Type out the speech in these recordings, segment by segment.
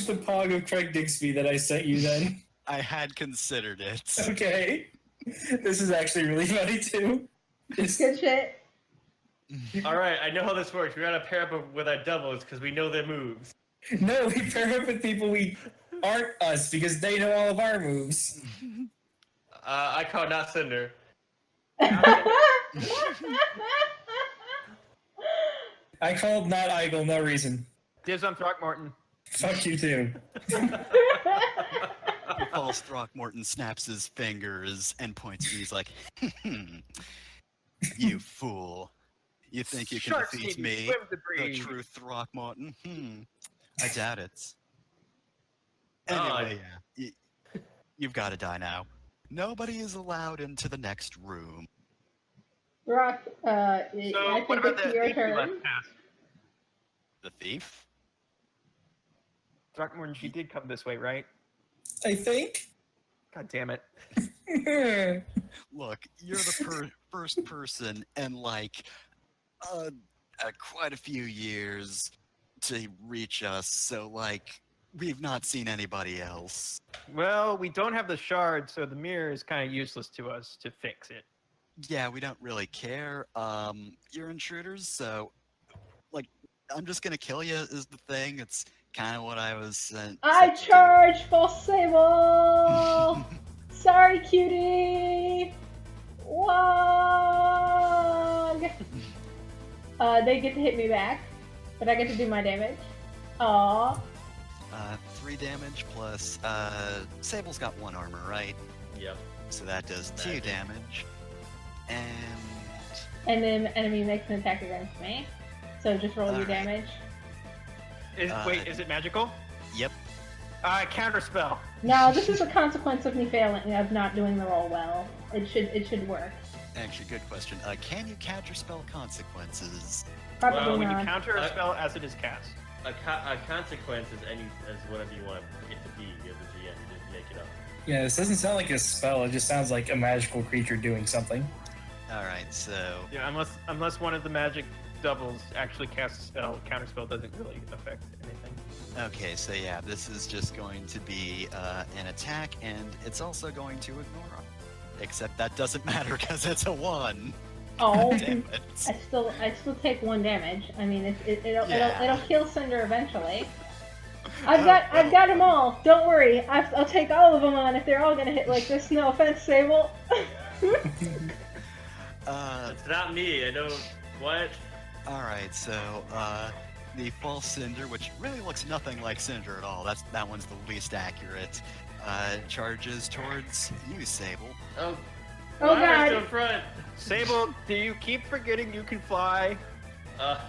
the pog of Craig Dixby that I sent you then? I had considered it. Okay. This is actually really funny too. Good shit. All right, I know how this works. We gotta pair up with our doubles because we know their moves. No, we pair up with people we aren't us because they know all of our moves. I call not Cinder. I called not Eigel, no reason. Dibs on Throckmorton. Fuck you too. False Throckmorton snaps his fingers and points to me. He's like, "You fool! You think you can Sharks defeat need me, swim to the breathe." true Throckmorton? I doubt it." Oh, Anyway, yeah, you've got to die now. Nobody is allowed into the next room. Rock, So I what think about it's the your thief you let turn. pass? The thief? Throckmorton, she did come this way, right? I think. God damn it. Look, you're the first person in like quite a few years to reach us, so like we've not seen anybody else. Well, we don't have the shard, so the mirror is kind of useless to us to fix it. Yeah, we don't really care. You're intruders, so like I'm just gonna kill you is the thing. It's kind of what I was sent. I to do. charge for Sable! Sorry, cutie! Wog! They get to hit me back, but I get to do my damage. Aww. 3 damage plus Sable's got 1 armor, right? Yep. So that does 2 damage. And then the enemy makes an attack against me. So just roll your Alright. damage. Wait, is it magical? Yep. Counterspell. No, this is a consequence of me failing, of not doing the roll well. It should work. Actually, good question. Can you counterspell consequences? Probably Well, When you not. counter a spell as it is cast. A consequence is as whatever you want it to be. You're the GM. You just make it up. Yeah, this doesn't sound like a spell. It just sounds like a magical creature doing something. Alright, so... Yeah, unless one of the magic doubles actually casts a spell, counterspell doesn't really affect anything. Okay, so yeah, this is just going to be an attack, and it's also going to ignore him. Except that doesn't matter because it's a 1. Oh, Damn it. I still take 1 damage. I mean, it'll Yeah. kill Cinder eventually. I've got them all. Don't worry. I'll take all of them on if they're all gonna hit like this. No offense, Sable. It's not me. I know what. Alright, so the false Cinder, which really looks nothing like Cinder at all, that one's the least accurate, charges towards you, Sable. Oh. Oh, why am I God. still in front? Sable, do you keep forgetting you can fly?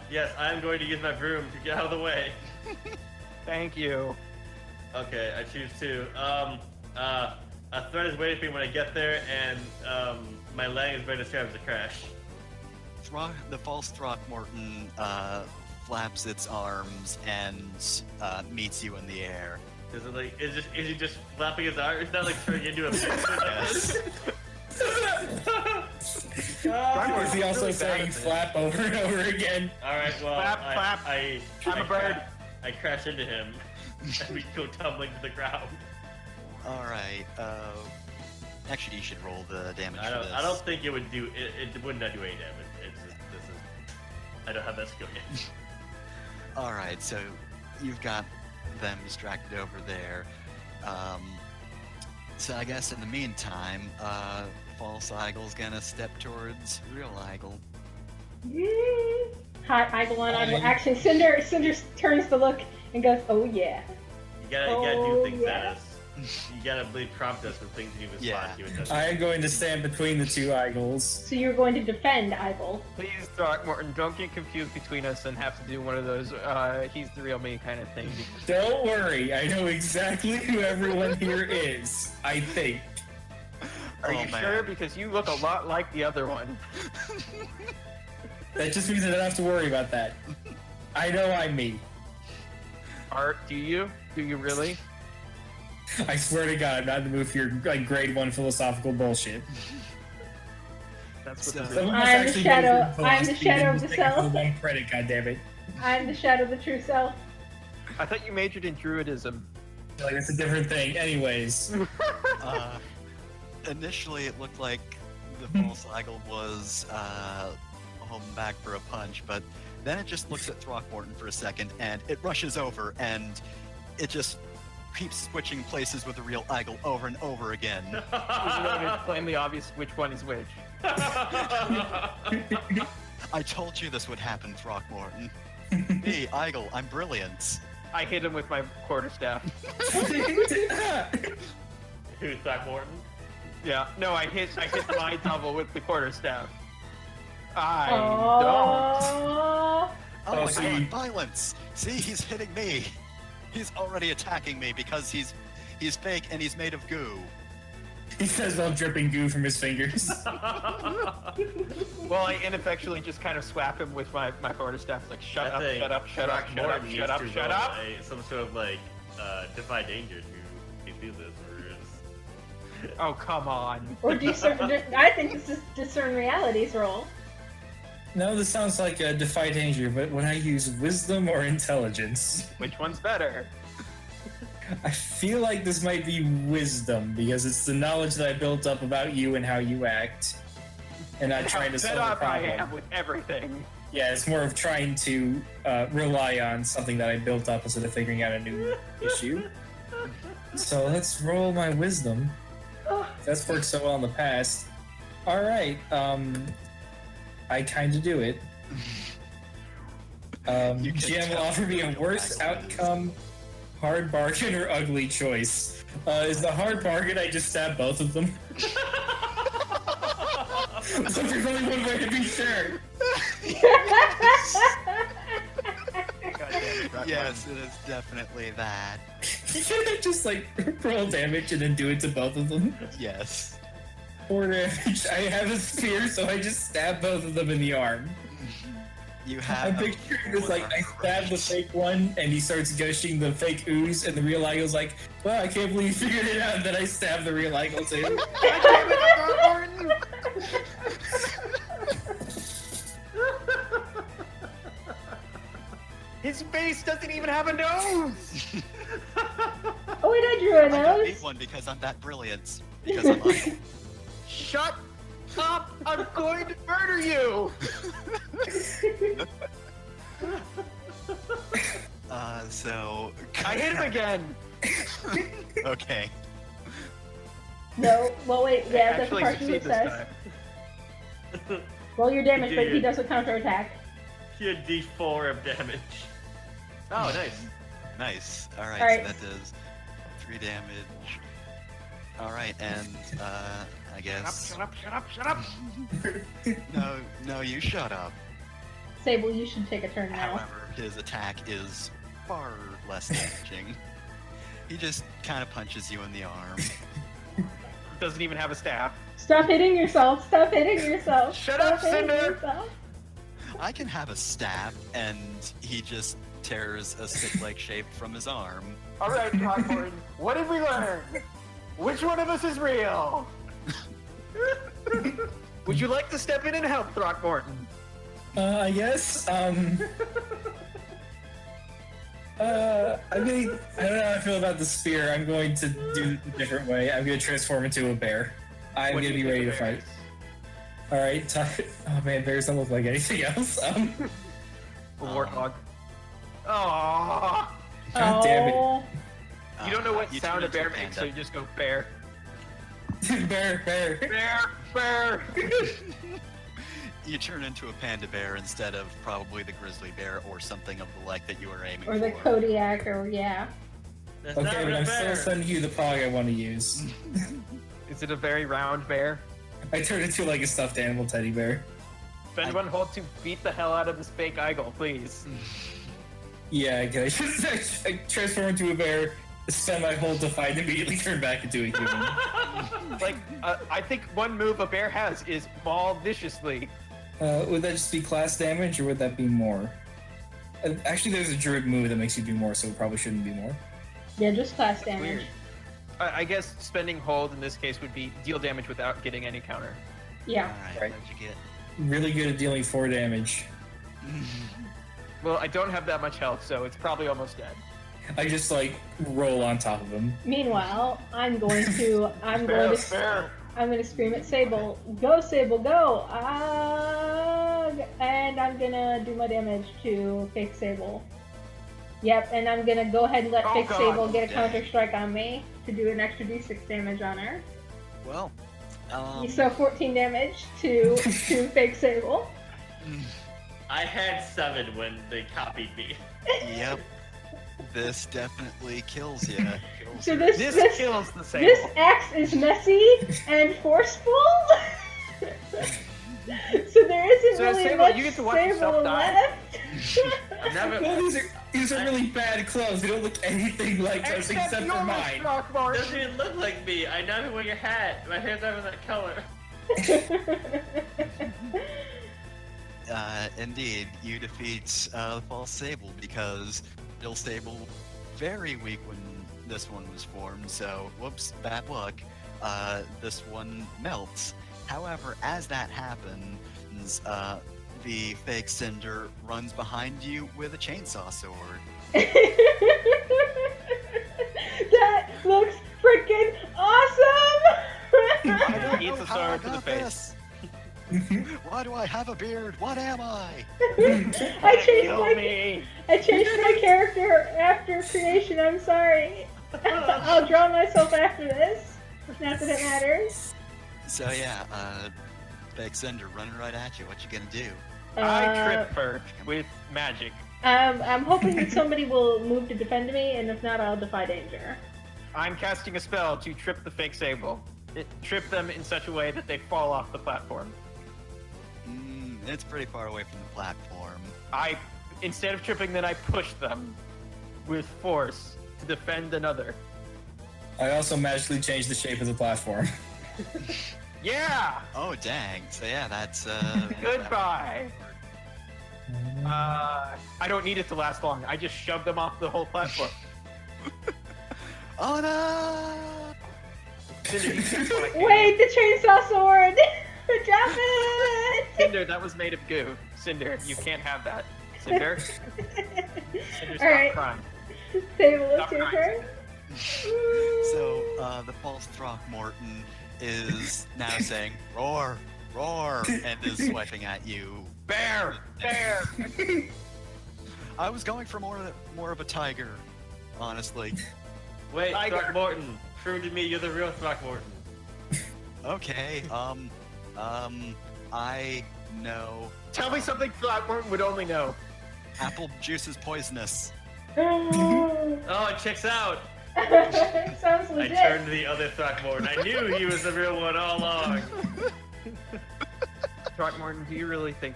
Yes, I'm going to use my broom to get out of the way. Thank you. Okay, I choose to. A threat is waiting for me when I get there, and my landing is ready to serve as a crash. The false Throckmorton flaps its arms and meets you in the air. Is it like is he just flapping his arms? It's not like turning into a Yes. Is he also saying flap over and over again? Alright, well, Flap. I'm a bird. I crash into him, and we go tumbling to the ground. Alright, actually you should roll the damage for this. I don't think it would do, it would not do any damage. I don't have that skill yet. Alright, so you've got them distracted over there. So I guess in the meantime, false Eigil's gonna step towards real Eigil. Hi, Eigel on Eigel. Actually, Cinder turns to look and goes, "Oh yeah." You gotta do things yeah. at us. You gotta prompt us with things you respond to. It doesn't- I am going to stand between the 2 Eigels. So you're going to defend Eigel. Please, Throckmorton, don't get confused between us and have to do one of those he's the real me kind of thing. Don't worry, I know exactly who everyone here is. I think. Are Oh, you man. sure? Because you look a lot like the other one. That just means I don't have to worry about that. I know I'm me. Art, do you? Do you really? I swear to God, I'm not in the mood for your like grade 1 philosophical bullshit. That's what So- this is. Someone must I am the actually shadow- go through I am the philosophy shadow and of the just take it for self. 1 credit, goddammit. I'm the shadow of the true self. I thought you majored in druidism. Like, it's a different thing. Anyways. Initially, it looked like the false idol was holding back for a punch, but then it just looks at Throckmorton for a second, and it rushes over, and it just keeps switching places with the real idol over and over again. Even though it's plainly obvious which one is which. I told you this would happen, Throckmorton. Me, Igel, I'm brilliant. I hit him with my quarterstaff. Who's Throckmorton? Yeah, no, I hit my double with the quarterstaff. I Aww. Oh my so god, you- violence! See, he's hitting me. He's already attacking me because he's fake and he's made of goo. He says while dripping goo from his fingers. don't. Well, I ineffectually just kind of swap him with my quarterstaff. Like, shut up, shut up, shut up, shut up, shut up, shut up. Some sort of like defy danger to do this, or is Oh, come on. Or discern. I think this is discern realities roll. No, this sounds like a defy danger, but when I use wisdom or intelligence, Which one's better? I feel like this might be wisdom because it's the knowledge that I built up about you and how you act, and not trying to How solve fed a up I am problem. with everything. Yeah, it's more of trying to rely on something that I built up instead of figuring out a new issue. So let's roll my wisdom. That's worked so well in the past. All right, I kind of do it. You can GM will tell offer me a your worse background. outcome, hard bargain, or ugly choice. Is the hard bargain I just stab both of them? So there's only one way to be sure. God damn it, Rock Yes, it is definitely that. Can I just like roll damage and then do it to both of them? Yes. 4 damage. I have a spear, so I just stab both of them in the arm. You I'm have. picturing this like I stab the fake one and he starts gushing the fake ooze, and the real Eagle's like, "Well, I can't believe you figured it out." And then I stab the real Eagle too. His face doesn't even have a nose! Oh wait, I drew a I don't need nose. one because I'm that brilliant. Because I'm idle. Shut up! I'm going to murder you! So. I hit him again! Okay. No, well wait, I yeah, that's the actually part you succeed this success. time. Roll your damage, but he Dude. does a counterattack. you D4 of damage. Oh, nice. Nice. Alright, Alright. so that does 3 damage. Alright, and I guess. Shut up! No, you shut up. Sable, you should take a turn now. However, his attack is far less damaging. He just kind of punches you in the arm. Doesn't even have a staff. Stop hitting yourself! Stop hitting yourself! Shut Stop up, hitting Cinder! yourself. I can have a staff, and he just tears a stick-like shape from his arm. Alright, Throckmorton, what did we learn? Which one of us is real? Would you like to step in and help, Throckmorton? I guess. I mean, I don't know how I feel about the spear. I'm going to do it a different way. I'm going to transform into a bear. I'm What going do to you be ready think to of fight. All right. Oh man, bears don't look like anything else. A warthog. Aww. God damn it. Oh. You don't know what You sound turn a bear into makes, so panda. you just go bear. Bear. Bear! You turn into a panda bear instead of probably the grizzly bear or something of the like that you were aiming Or the for. Kodiak, or yeah. That's Okay, not but a I'm still bear. sending you the pog I want to use. Is it a very round bear? I turned into like a stuffed animal teddy bear. If anyone hold to beat the hell out of this fake Igel, please. Yeah, I just I transform into a bear, spend my whole defy, and immediately turn back into a human. Like, I think one move a bear has is maul viciously. Would that just be class damage, or would that be more? Actually, there's a druid move that makes you do more, so it probably shouldn't be more. Yeah, just class damage. Weird. I guess spending hold in this case would be deal damage without getting any counter. Yeah. Alright, Right. what'd you get? Really good at dealing 4 damage. Well, I don't have that much health, so it's probably almost dead. I just like roll on top of him. Meanwhile, I'm going to Fair. I'm going to scream at Sable. Go, Sable, go! And I'm gonna do my damage to fake Sable. Yep, and I'm gonna go ahead and let fake God. Sable get a Yeah. counter strike on me to do an extra d6 damage on her. Well, So 14 damage to fake Sable. I had 7 when they copied me. yep. This definitely kills you. So this kills the same. this axe is messy and forceful. So there isn't So, really Sable, much you get to watch Sable yourself die. left. I've never. Well, these are really bad clothes. They don't look anything like us except for yours, mine. It Throckmorton. doesn't even look like me. I never wear your hat. My hair's never that color. Indeed, you defeat the false Sable because real Sable very weak when this one was formed. So whoops, bad luck. This one melts. However, as that happens, the fake Cinder runs behind you with a chainsaw sword. That looks freaking awesome! I don't Eats know a how sword I to the got face. this. Why do I have a beard? What am I? I changed Kill my me. I changed my character after creation. I'm sorry. I'll draw myself after this. Not that it matters. So yeah, fake Cinder running right at you. What you gonna do? I trip her with magic. I'm hoping that somebody will move to defend me, and if not, I'll defy danger. I'm casting a spell to trip the fake Sable. Trip them in such a way that they fall off the platform. It's pretty far away from the platform. Instead of tripping them, I push them with force to defend another. I also magically changed the shape of the platform. Yeah! Oh dang! So yeah, that's Goodbye. I don't need it to last long. I just shoved them off the whole platform. Oh no! Cinder, you can't fly, can you? Wait, the chainsaw sword! Drop it! Cinder, that was made of goo. Cinder, you can't have that. Cinder? Cinder, stop Alright. crying. Sable, it's Stop your crying, turn. So the false Throckmorton is now saying roar, roar, and is swiping at you. Bear! Bear! I was going for more of a tiger, honestly. Wait, Tiger. Throckmorton. Prove to me you're the real Throckmorton. Okay, I know Tell me something Throckmorton would only know. apple juice is poisonous. Oh, it checks out. Sounds I legit. turned to the other Throckmorton. I knew he was the real one all along. Throckmorton, do you really think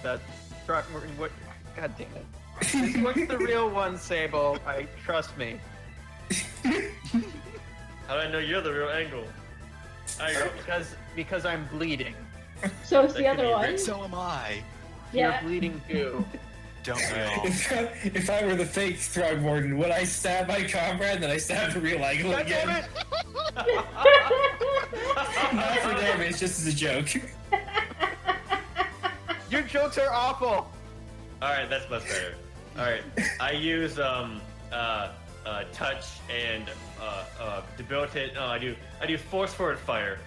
that Throckmorton would... God damn it. This one's the real one, Sable. Trust me. How do I know you're the real Angle? I go. Because I'm bleeding. So it's That the could other be one. great. So am I. Yeah. You're bleeding goo. Don't we all? If I were the fake Throgmorton, would I stab my comrade and then I stab the real Angle God damn again? it! Not for damage, just as a joke. Your jokes are awful. Alright, that's much better. Alright, I use touch and debilitate. No, I do force forward fire.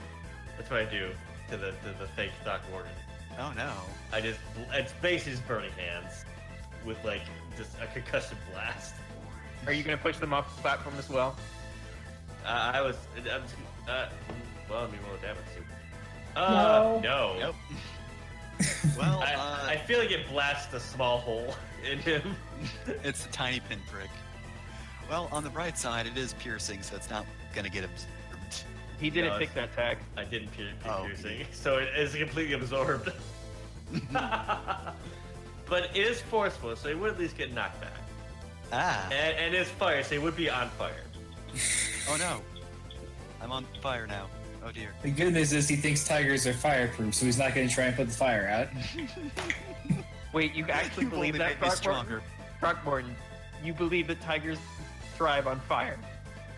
That's what I do to the fake Throckmorton. Oh no. It's basically just burning hands with like just a concussion blast. Are you gonna push them off the platform as well? Well, let me roll damage too. No. No. Yep. Well, I feel like it blasts a small hole in him. it's a tiny pinprick. Well, on the bright side, it is piercing, so it's not gonna get absorbed. He didn't No, pick that tag. I didn't Oh. piercing, so it is completely absorbed. But it is forceful, so he would at least get knocked back. Ah. And it's fire, so he would be on fire. Oh no. I'm on fire now. Oh dear. The good news is he thinks tigers are fireproof, so he's not going to try and put the fire out. Wait, you actually You've believe only that, made me Throckmorton? stronger. Throckmorton, you believe that tigers thrive on fire?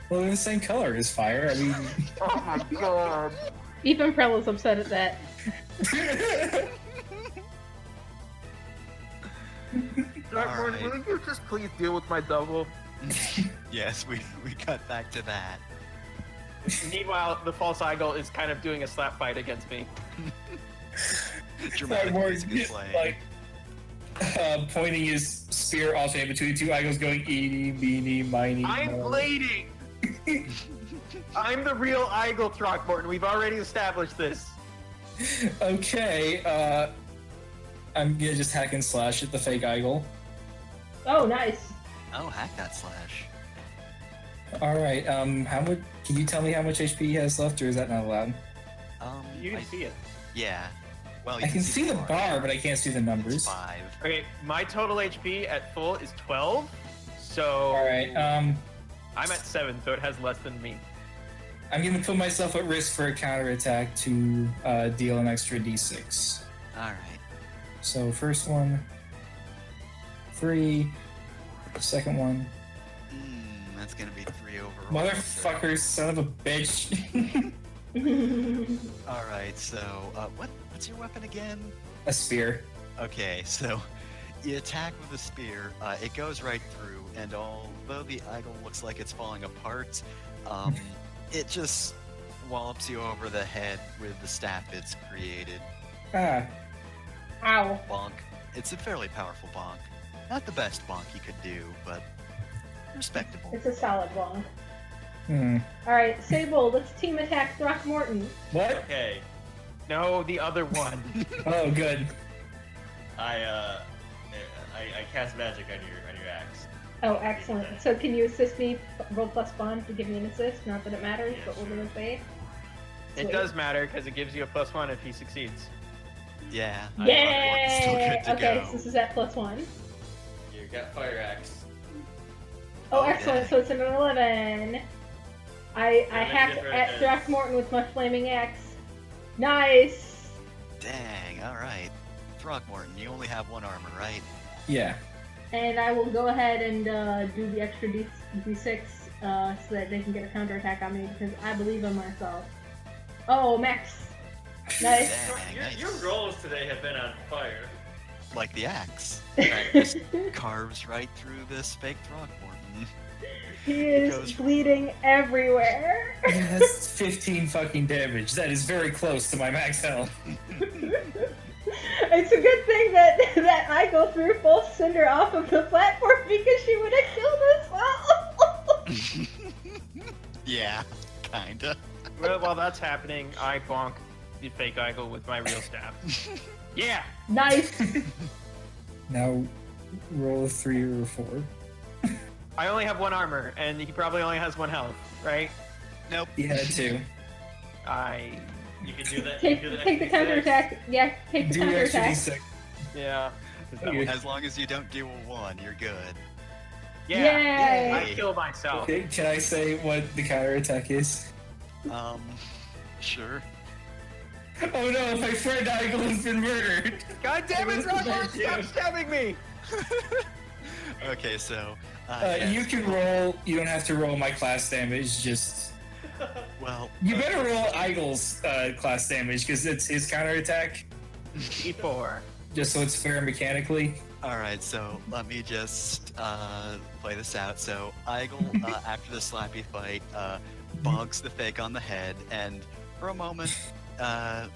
Well, they're the same color as fire. I mean, Oh my god. Even Prella's upset at that. Throckmorton, Alright. will you just please deal with my double? Yes, we cut back to that. Meanwhile, the false eagle is kind of doing a slap fight against me. Dramatic music is playing. Pointing his spear alternating between the two eagles, going eeny, meeny, miny. I'm bleeding! I'm the real eagle, Throckmorton. We've already established this. Okay, I'm gonna just hack and slash at the fake eagle. Oh, nice. Oh, hack that slash. Alright, how much, can you tell me how much HP he has left, or is that not allowed? You can see it. Yeah. Well, I can see the bar, but I can't see the numbers. It's 5. Okay, my total HP at full is 12. So Alright, I'm at 7, so it has less than me. I'm gonna put myself at risk for a counterattack to deal an extra d6. Alright. So first one, 3. Second one, That's gonna be 3 overall. motherfucker, son of a bitch. Alright, so, what's your weapon again? A spear. Okay, so you attack with a spear, it goes right through, and although the eagle looks like it's falling apart, it just wallops you over the head with the staff it's created. Ah, Ow. Bonk. It's a fairly powerful bonk. Not the best bonk you could do, but respectable. It's a solid one. hmm. Alright, Sable, let's team attack Throckmorton. What? Okay. No, the other one. Oh, good. I cast magic on your axe. Oh, excellent. So can you assist me? Roll plus bond to give me an assist. Not that it matters, Yeah, but we're sure. gonna say. It Sweet. does matter because it gives you a +1 if he succeeds. Yeah. Yay! Still good to Okay, go. so this is at +1. You got fire axe. Oh, Oh, excellent. dang. So it's an 11. I Damage hacked different at is- Throckmorton with my flaming axe. Nice. Dang, alright. Throckmorton, you only have 1 armor, right? Yeah. And I will go ahead and do the extra D6 so that they can get a counterattack on me because I believe in myself. Oh, Max. Nice. Dang, nice. Your rolls today have been on fire. Like the axe. That just carves right through this fake Throckmorton. He is Goes- bleeding everywhere. Yeah, that's 15 fucking damage. That is very close to my max health. It's a good thing that I go through full Cinder off of the platform because she would have killed us all. Yeah, kinda. Well, while that's happening, I bonk the fake eagle with my real staff. Yeah! Nice. Now, roll a 3 or a 4. I only have 1 armor, and he probably only has 1 health, right? Nope. You had 2. You can do that. Take you can do the that counterattack. Yeah, take the Do the extra counterattack. d6. Yeah. Okay. As long as you don't do a 1, you're good. Yeah. Yay. I kill myself. Okay, can I say what the counterattack is? Sure. Oh no, my friend Eagle has been murdered! God damn it, Robert! Stop stabbing me! Okay, so... You can roll, you don't have to roll my class damage, just... Well, You better roll Eagle's class damage, because it's his counterattack, E4. just so it's fair mechanically. alright, so let me just play this out. So, Eagle, after the slappy fight, bonks the fake on the head, and for a moment,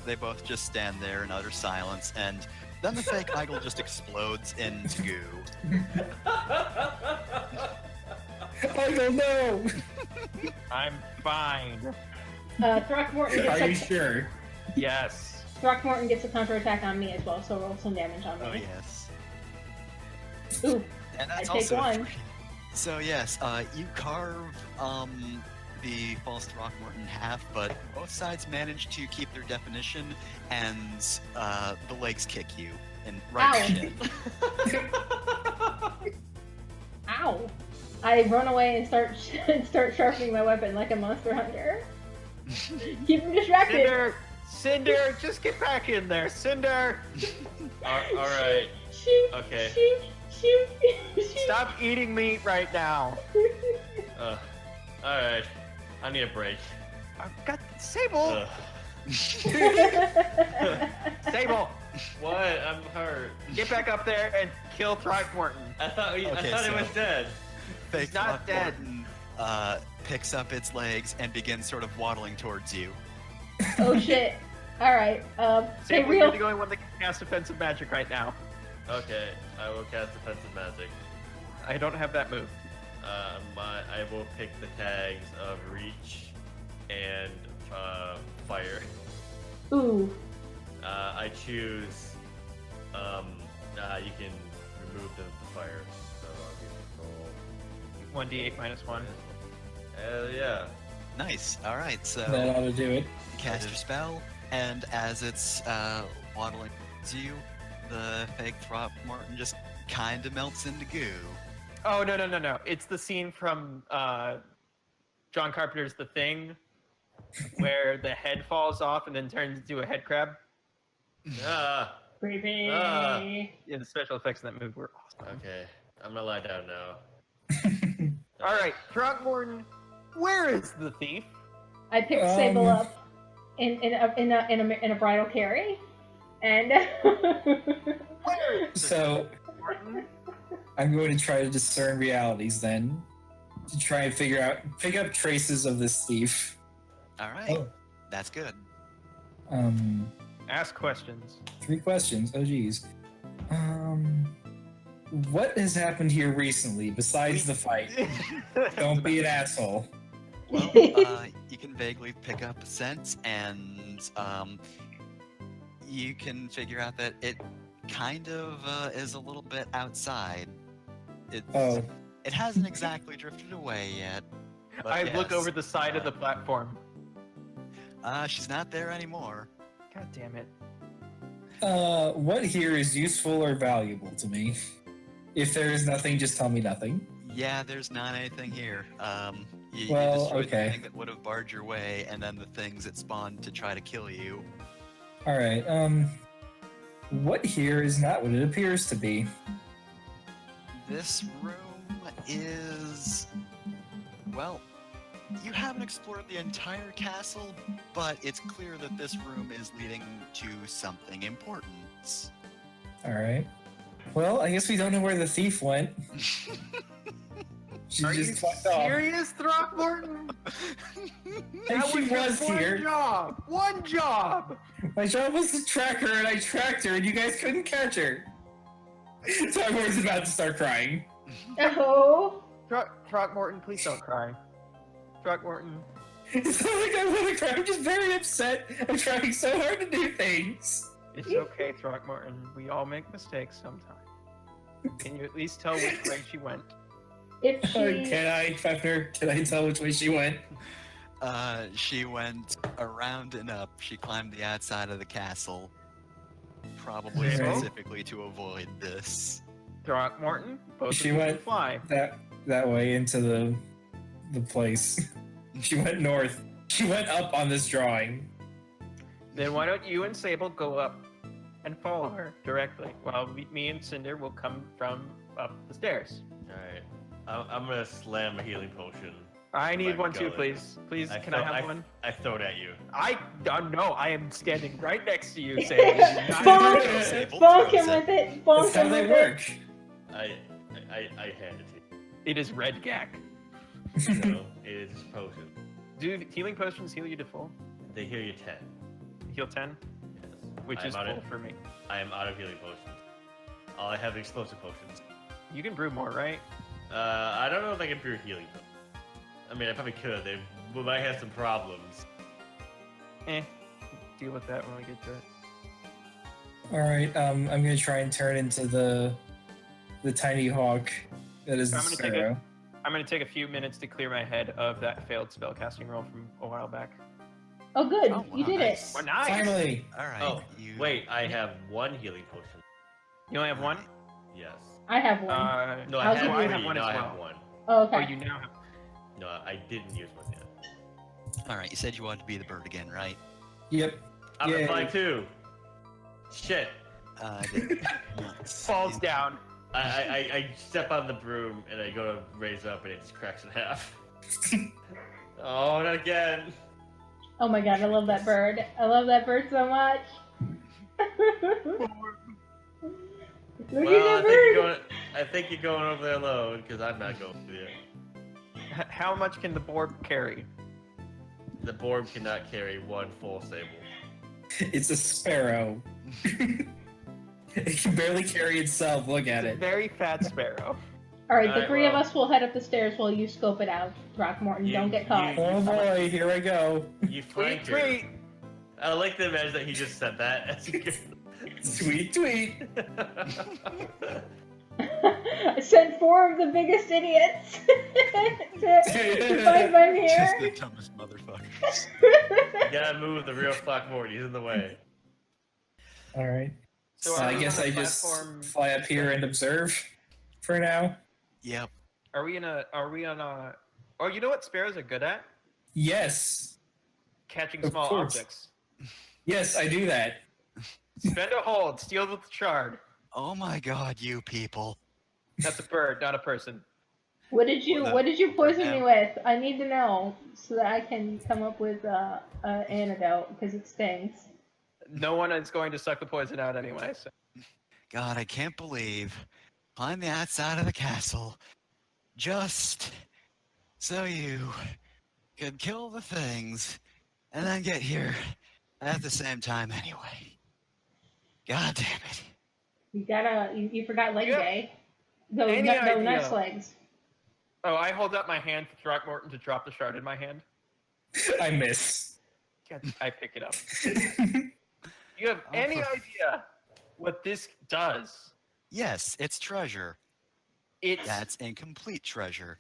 they both just stand there in utter silence, and then the fake Eagle just explodes into goo. Eagle, no! I'm fine. Throckmorton Are you gets sure? Yes. Throckmorton gets a counterattack on me as well, so roll some damage on me. Oh, yes. Ooh, And that's I take also one. So yes, you carve the false Throckmorton in half, but both sides manage to keep their definition, and the legs kick you and right in the shin. Ow. I run away and start sharpening my weapon like a monster hunter. Keep him distracted. Cinder, just get back in there, Cinder. Alright. Shoot. Okay. Shoot. Stop eating meat right now. Alright. I need a break. I've got Sable. Ugh. Sable, What? I'm hurt. get back up there and kill Throckmorton. I thought Okay, it was dead. fake not dead. Throckmorton picks up its legs and begins sort of waddling towards you. Oh shit. Alright, hey, Sable, real. you're the only one that can cast offensive magic right now. Okay, I will cast defensive magic. I don't have that move. I will pick the tags of reach and fire. Ooh. I choose. You can remove the fire. So I'll give 1d8 minus 1. Hell yeah. Nice. All right. So That ought to do it. cast your spell, and as it's waddling to you, the fake Throckmorton just kind of melts into goo. Oh, no. It's the scene from John Carpenter's The Thing, where the head falls off and then turns into a head crab. Ah. Creepy. Yeah, the special effects in that movie were awesome. Okay, I'm gonna lie down now. All right, Throckmorton, where is the thief? I picked Sable up in a bridal carry, and So I'm going to try to discern realities then, to try and pick up traces of this thief. All right. That's good. Ask questions. 3 questions. Oh geez. What has happened here recently besides the fight? Don't be an asshole. Well, you can vaguely pick up a sense, and you can figure out that it kind of is a little bit outside. It hasn't exactly drifted away yet. But I look yes, over the side of the platform. She's not there anymore. God damn it. What here is useful or valuable to me? If there is nothing, just tell me nothing. Yeah, there's not anything here. You Well, destroyed okay. the thing that would have barred your way, and then the things that spawned to try to kill you. Alright, what here is not what it appears to be? This room is... Well, you haven't explored the entire castle, but it's clear that this room is leading to something important. Alright. Well, I guess we don't know where the thief went. She Are you just fucked off. serious, Throckmorton? And she your was one here. job! One job! My job was to track her, and I tracked her, and you guys couldn't catch her. So I was about to start crying. oh. Throckmorton, please don't cry. Throckmorton. It's not like I want to cry. I'm just very upset. I'm trying so hard to do things. It's okay, Throckmorton. We all make mistakes sometimes. Can you at least tell which way she went? If she... Can I, Pepper? Can I tell which way she went? She went around and up. She climbed the outside of the castle, probably Sable? specifically to avoid this. Throckmorton, both She of you went- can fly. That way into the place. She went north. She went up on this drawing. Then why don't you and Sable go up and follow her directly, while me and Cinder will come from up the stairs. Alright. I'm gonna slam a healing potion. I need one too, Go please. Please, can I have one? I throw it at you. I don't know. I am standing right next to you, Sable. Bonk, Sable bonk throws him it. with it. Bonk That's how him they with work. I hand it to you. It is red gack. No, it is just potion. Do healing potions heal you to full? They heal you 10. Heal 10, Yes. which I am is out full of- for me. I am out of healing potions. All I have is explosive potions. You can brew more, right? I don't know if I can brew healing potions. I mean, I probably could. They might have some problems. Deal with that when we get to it. Alright, I'm gonna try and turn into the tiny hawk that is the I'm gonna take sparrow. I'm gonna take a few minutes to clear my head of that failed spellcasting roll from a while back. Oh, good. Oh, You wow, did nice. Oh, nice! Finally! All right. Oh, you... wait, I have one healing potion. You only have one? Yes. I have one. No, I'll I give have you- three. I have one no, as I well. have one. oh, Oh, okay. you now have. No, I didn't use one yet. All right. You said you wanted to be the bird again, right? Yep. I'm Yay. gonna fly too. Shit. Falls down. I step on the broom and I go to raise up and it just cracks in half. Oh, not again. Oh my god, I love that bird. I love that bird so much. Look Well, at the bird. I think you're going over there alone because I'm not going there. How much can the board carry? The board cannot carry one full sable. It's a sparrow. It can barely carry itself. Look at It's a it. very fat sparrow. All right, the Alright, three of well- us will head up the stairs while you scope it out, Throckmorton. Don't get caught. Oh boy, here I go. You Tweet, flanked her. tweet. I like the image that he just said that. Sweet tweet. I sent 4 of the biggest idiots to find my Just here. the dumbest motherfuckers. You gotta move the real Throckmorton. He's in the way. All right. So So are I we guess on I the just platform- fly up here and observe for now. Yep. Are we on a? Oh, you know what sparrows are good at? Yes. Catching Of small course. objects. Yes, I do that. Spend a hold. Steal the shard. Oh my god, you people. That's a bird, not a person. What did you poison me Yeah. with? I need to know so that I can come up with an antidote because it stings. No one is going to suck the poison out anyway. So. God, I can't believe. Climb the outside of the castle. Just so you could kill the things and then get here at the same time anyway. God damn it. You forgot leg Yeah. day. Those Any nice idea? legs. Oh, I hold up my hand for Throckmorton to drop the shard in my hand. I miss. I pick it up. You have any idea what this does? Yes, it's treasure. It's That's incomplete treasure.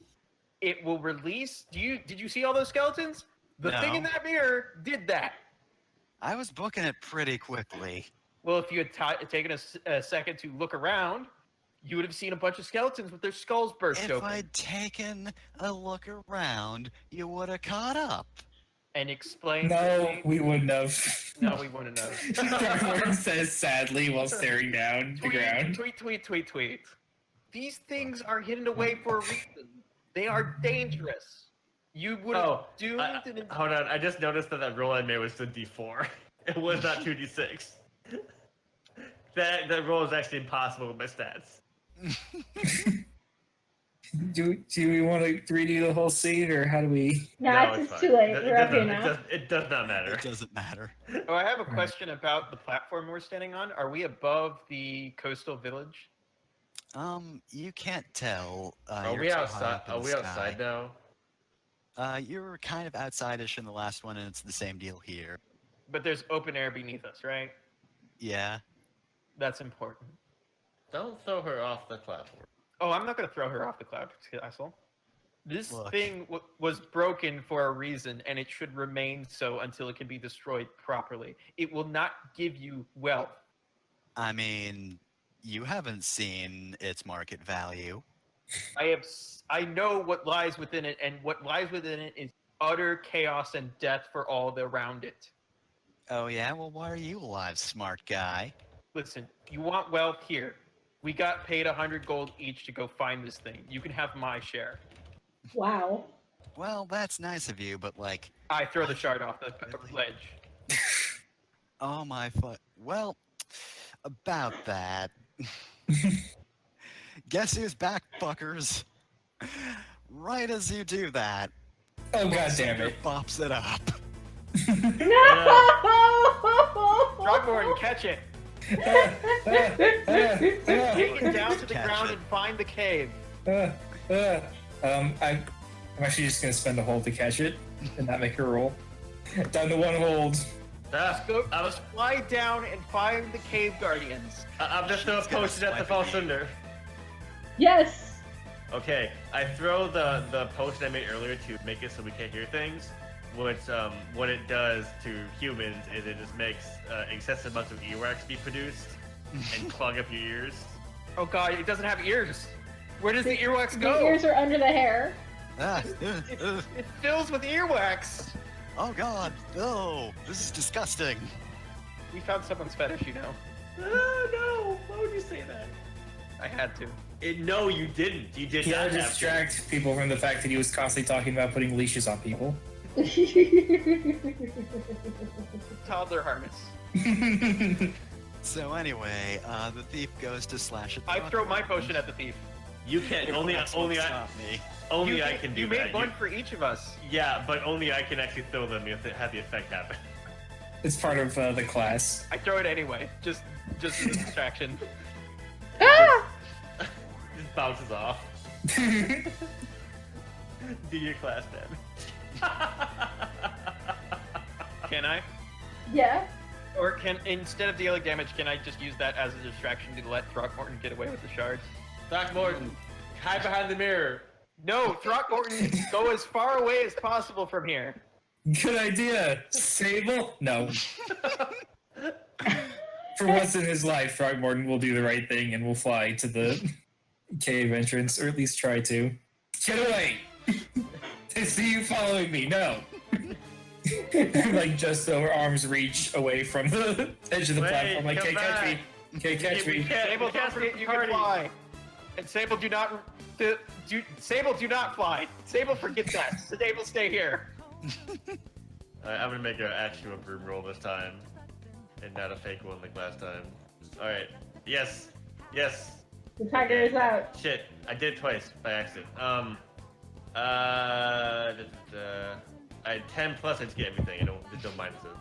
it will release. Did you see all those skeletons? The thing in No. that mirror did that. I was booking it pretty quickly. Well, if you had taken a second to look around, you would have seen a bunch of skeletons with their skulls burst If open I'd taken a look around, you would have caught up. and explained. No, we wouldn't have. No, we wouldn't know. Throckmorton says sadly while staring down the ground. Tweet. These things are hidden away for a reason. They are dangerous. You would have Oh, doomed an hold on. I just noticed that roll I made was a D4. It was not 2D6. That roll is actually impossible with my stats. Do we want to redo the whole scene, or how do we? Nah, it's fine. too late. It We're up here doesn't- now. It does not matter. It doesn't matter. Oh, I have a question about the platform we're standing on. Are we above the coastal village? You can't tell. Are you're we too high outside? up in Are the we sky. outside now? You're kind of outside-ish in the last one, and it's the same deal here. But there's open air beneath us, right? Yeah. That's important. Don't throw her off the platform. Oh, I'm not going to throw her off the cloud castle. This Look. thing was broken for a reason, and it should remain so until it can be destroyed properly. It will not give you wealth. I mean, you haven't seen its market value. I know what lies within it, and what lies within it is utter chaos and death for all around it. Oh yeah? Well, why are you alive, smart guy? Listen, you want wealth here. We got paid 100 gold each to go find this thing. You can have my share. Wow. Well, that's nice of you, but like, I throw the shard off the ledge. oh my foot. Well, about that. Guess who's back, fuckers? Right as you do that, Oh god damn Cinder it! bops it up. No! Throckmorton, catch it! Take it down to the Catch ground it. and find the cave. I'm actually just gonna spend a hold to catch it and not make her roll. Down to 1 hold. Go, just fly down and find the cave guardians. I'm just gonna She's gonna post it at the swipe fall at you. cinder. Yes! Okay, I throw the potion I made earlier to make it so we can't hear things. Which, what it does to humans is it just makes excessive amounts of earwax be produced and clog up your ears. Oh god, it doesn't have ears. Where does the earwax The go? ears are under the hair. Ah, It fills with earwax. oh god, oh, this is disgusting. We found someone's fetish, you know. Oh no! Why would you say that? I had to. No, you didn't. You did He not had to have to. distract people from the fact that he was constantly talking about putting leashes on people. Toddler harness. So anyway, the thief goes to slash at I throw my Throckmorton. potion at the thief. You can't. Only That's what I. stopped me. Only I can do You that. made one for each of us. Yeah, but only I can actually throw them if it had the effect happen. It's part of the class. I throw it anyway, just as a distraction. Ah! Just bounces off. Do your class damage. Can I? Yeah. Or instead of dealing damage, can I just use that as a distraction to let Throckmorton get away with the shards? Throckmorton, hide behind the mirror. No, Throckmorton, go as far away as possible from here. Good idea, Sable. No. For once in his life, Throckmorton will do the right thing and will fly to the cave entrance, or at least try to. Get away! I see you following me. No. Like just so her arms reach away from the edge of the Wait, platform. Like, come can't catch me. back. Can't catch We me. can't- Sable, we can't don't forget split you the can party. fly. And Sable, do not. Sable, do not fly. Sable, forget that. Sable, stay here. Alright, I'm gonna make an actual broom roll this time, and not a fake one like last time. Alright. Yes. Yes. The tiger is out. Shit. I did it twice by accident. I had 10 plus. I just get everything. There's no minuses.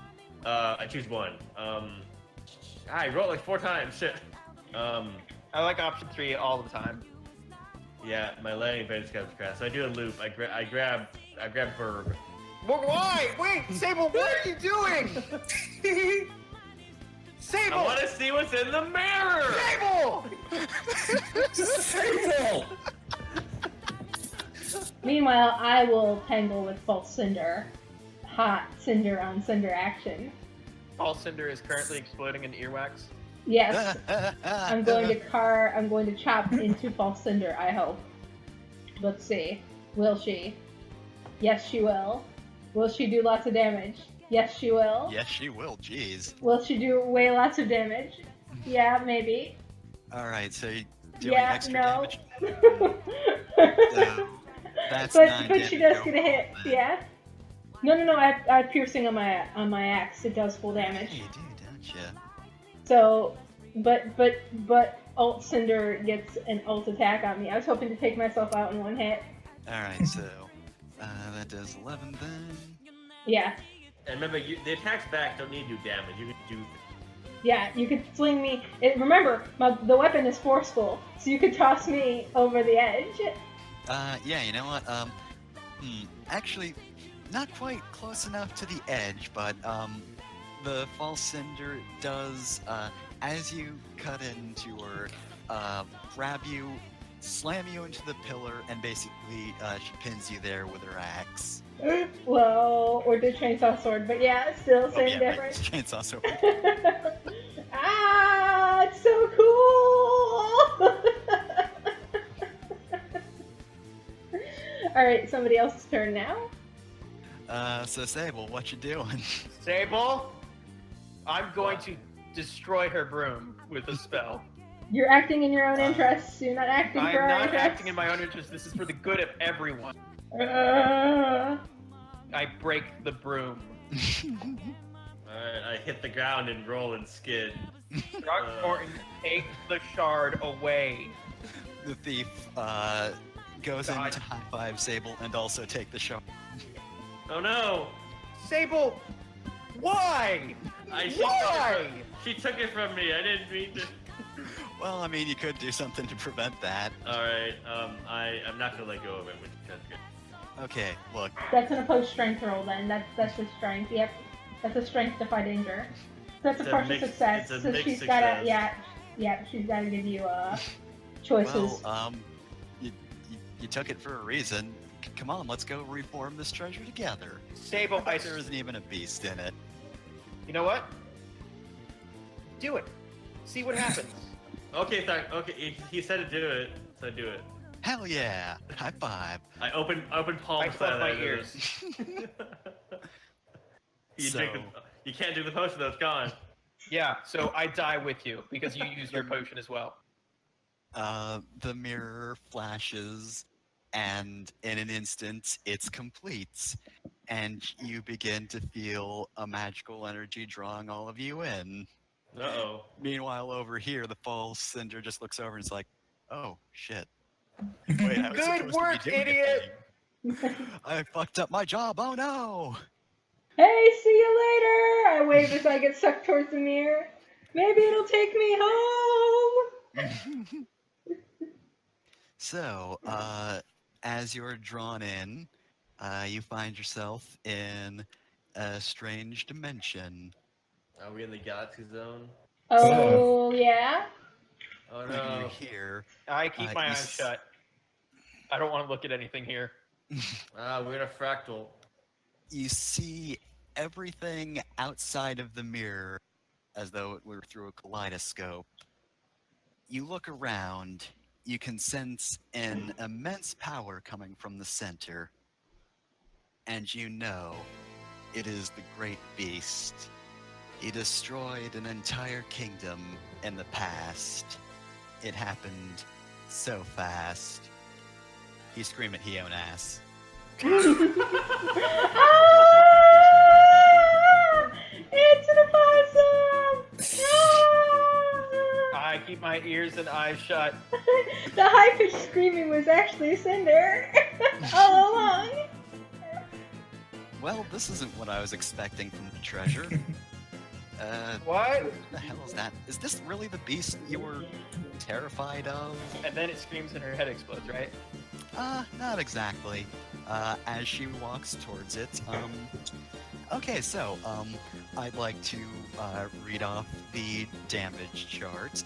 I choose one. I rolled like 4 times. Shit. I like option 3 all the time. Yeah, my landing advantage comes crash. So I do a loop. I grab Burb. Well, why? Wait, Sable, what are you doing? I Sable! want to see what's in the mirror. Sable! Sable! Meanwhile, I will tangle with False Cinder. Hot cinder on cinder action. All Cinder is currently exploding in earwax. Yes, I'm going to chop into False Cinder, I hope. Let's see. Will she? Yes, she will. Will she do lots of damage? Yes, she will. Yes, she will. Jeez. Will she do way lots of damage? Yeah, maybe. All right, so you're doing Yeah, extra no. damage. So that's but 9 but she damage does get a hit. overall, then. Yeah. No. I have piercing on my axe. It does full damage. Yeah, you do, don't you? So, but Alt Cinder gets an ult attack on me. I was hoping to take myself out in one hit. All right, so that does 11 then. Yeah. And remember, the attacks back don't need to do damage. You can do. Yeah, you could fling me. Remember, the weapon is forceful, so you could toss me over the edge. Yeah, you know what? Actually, not quite close enough to the edge, but the false cinder does, as you cut into her, grab you, slam you into the pillar, and basically she pins you there with her axe. Well, or the chainsaw sword, but yeah, still same yeah, difference. Chainsaw sword. Ah, it's so cool! Alright, somebody else's turn now. So Sable, what you doing? Sable, I'm going to destroy her broom with a spell. You're acting in your own interests. You're not acting I for am our not interests. acting in my own interest. This is for the good of everyone. I break the broom. Alright, I hit the ground and roll and skid. Throckmorton, take the shard away. The thief goes in to high five Sable and also take the shot. Oh no! Sable, why? Why? She took it from me. I didn't mean to. Well, I mean, you could do something to prevent that. Alright, I'm not gonna let go of it, which is good. Okay, look. That's an opposed strength roll then. That's a strength. Yep. That's a strength defy danger. So that's a It's a partial mixed- success. it's a So mixed she's gotta success. she's gotta give you choices. Well, you took it for a reason. Come on, let's go reform this treasure together. Sable, I bet there isn't even a beast in it. You know what? Do it. See what happens. Okay, okay, he said to do it, so do it. Hell yeah! High five. I open palm I plug my side. ears. You can't do the potion though, it's gone. Yeah, so I die with you because you use your potion as well. The mirror flashes, and in an instant, it's complete. And you begin to feel a magical energy drawing all of you in. Uh-oh. Meanwhile, over here, the false cinder just looks over and is like, "Oh shit! Wait, I was Good supposed work, to be doing idiot! a thing. I fucked up my job. Oh no!" Hey, see you later! I wave as I get sucked towards the mirror. Maybe it'll take me home! So, as you're drawn in, you find yourself in a strange dimension. Are we in the galaxy zone? Oh, yeah? Oh You no. hear, I keep my you eyes shut. I don't want to look at anything here. We're in a fractal. you see everything outside of the mirror as though it were through a kaleidoscope. You look around, you can sense an immense power coming from the center, and you know it is the great beast. He destroyed an entire kingdom in the past. It happened so fast. You scream at Hio ass. Ah! It's an opossum! I keep my ears and eyes shut. The high-pitched screaming was actually Cinder all along. Well, this isn't what I was expecting from the treasure. What? What the hell is that? Is this really the beast you were terrified of? And then it screams and her head explodes, right? Not exactly. As she walks towards it, okay, so, I'd like to, read off the damage chart.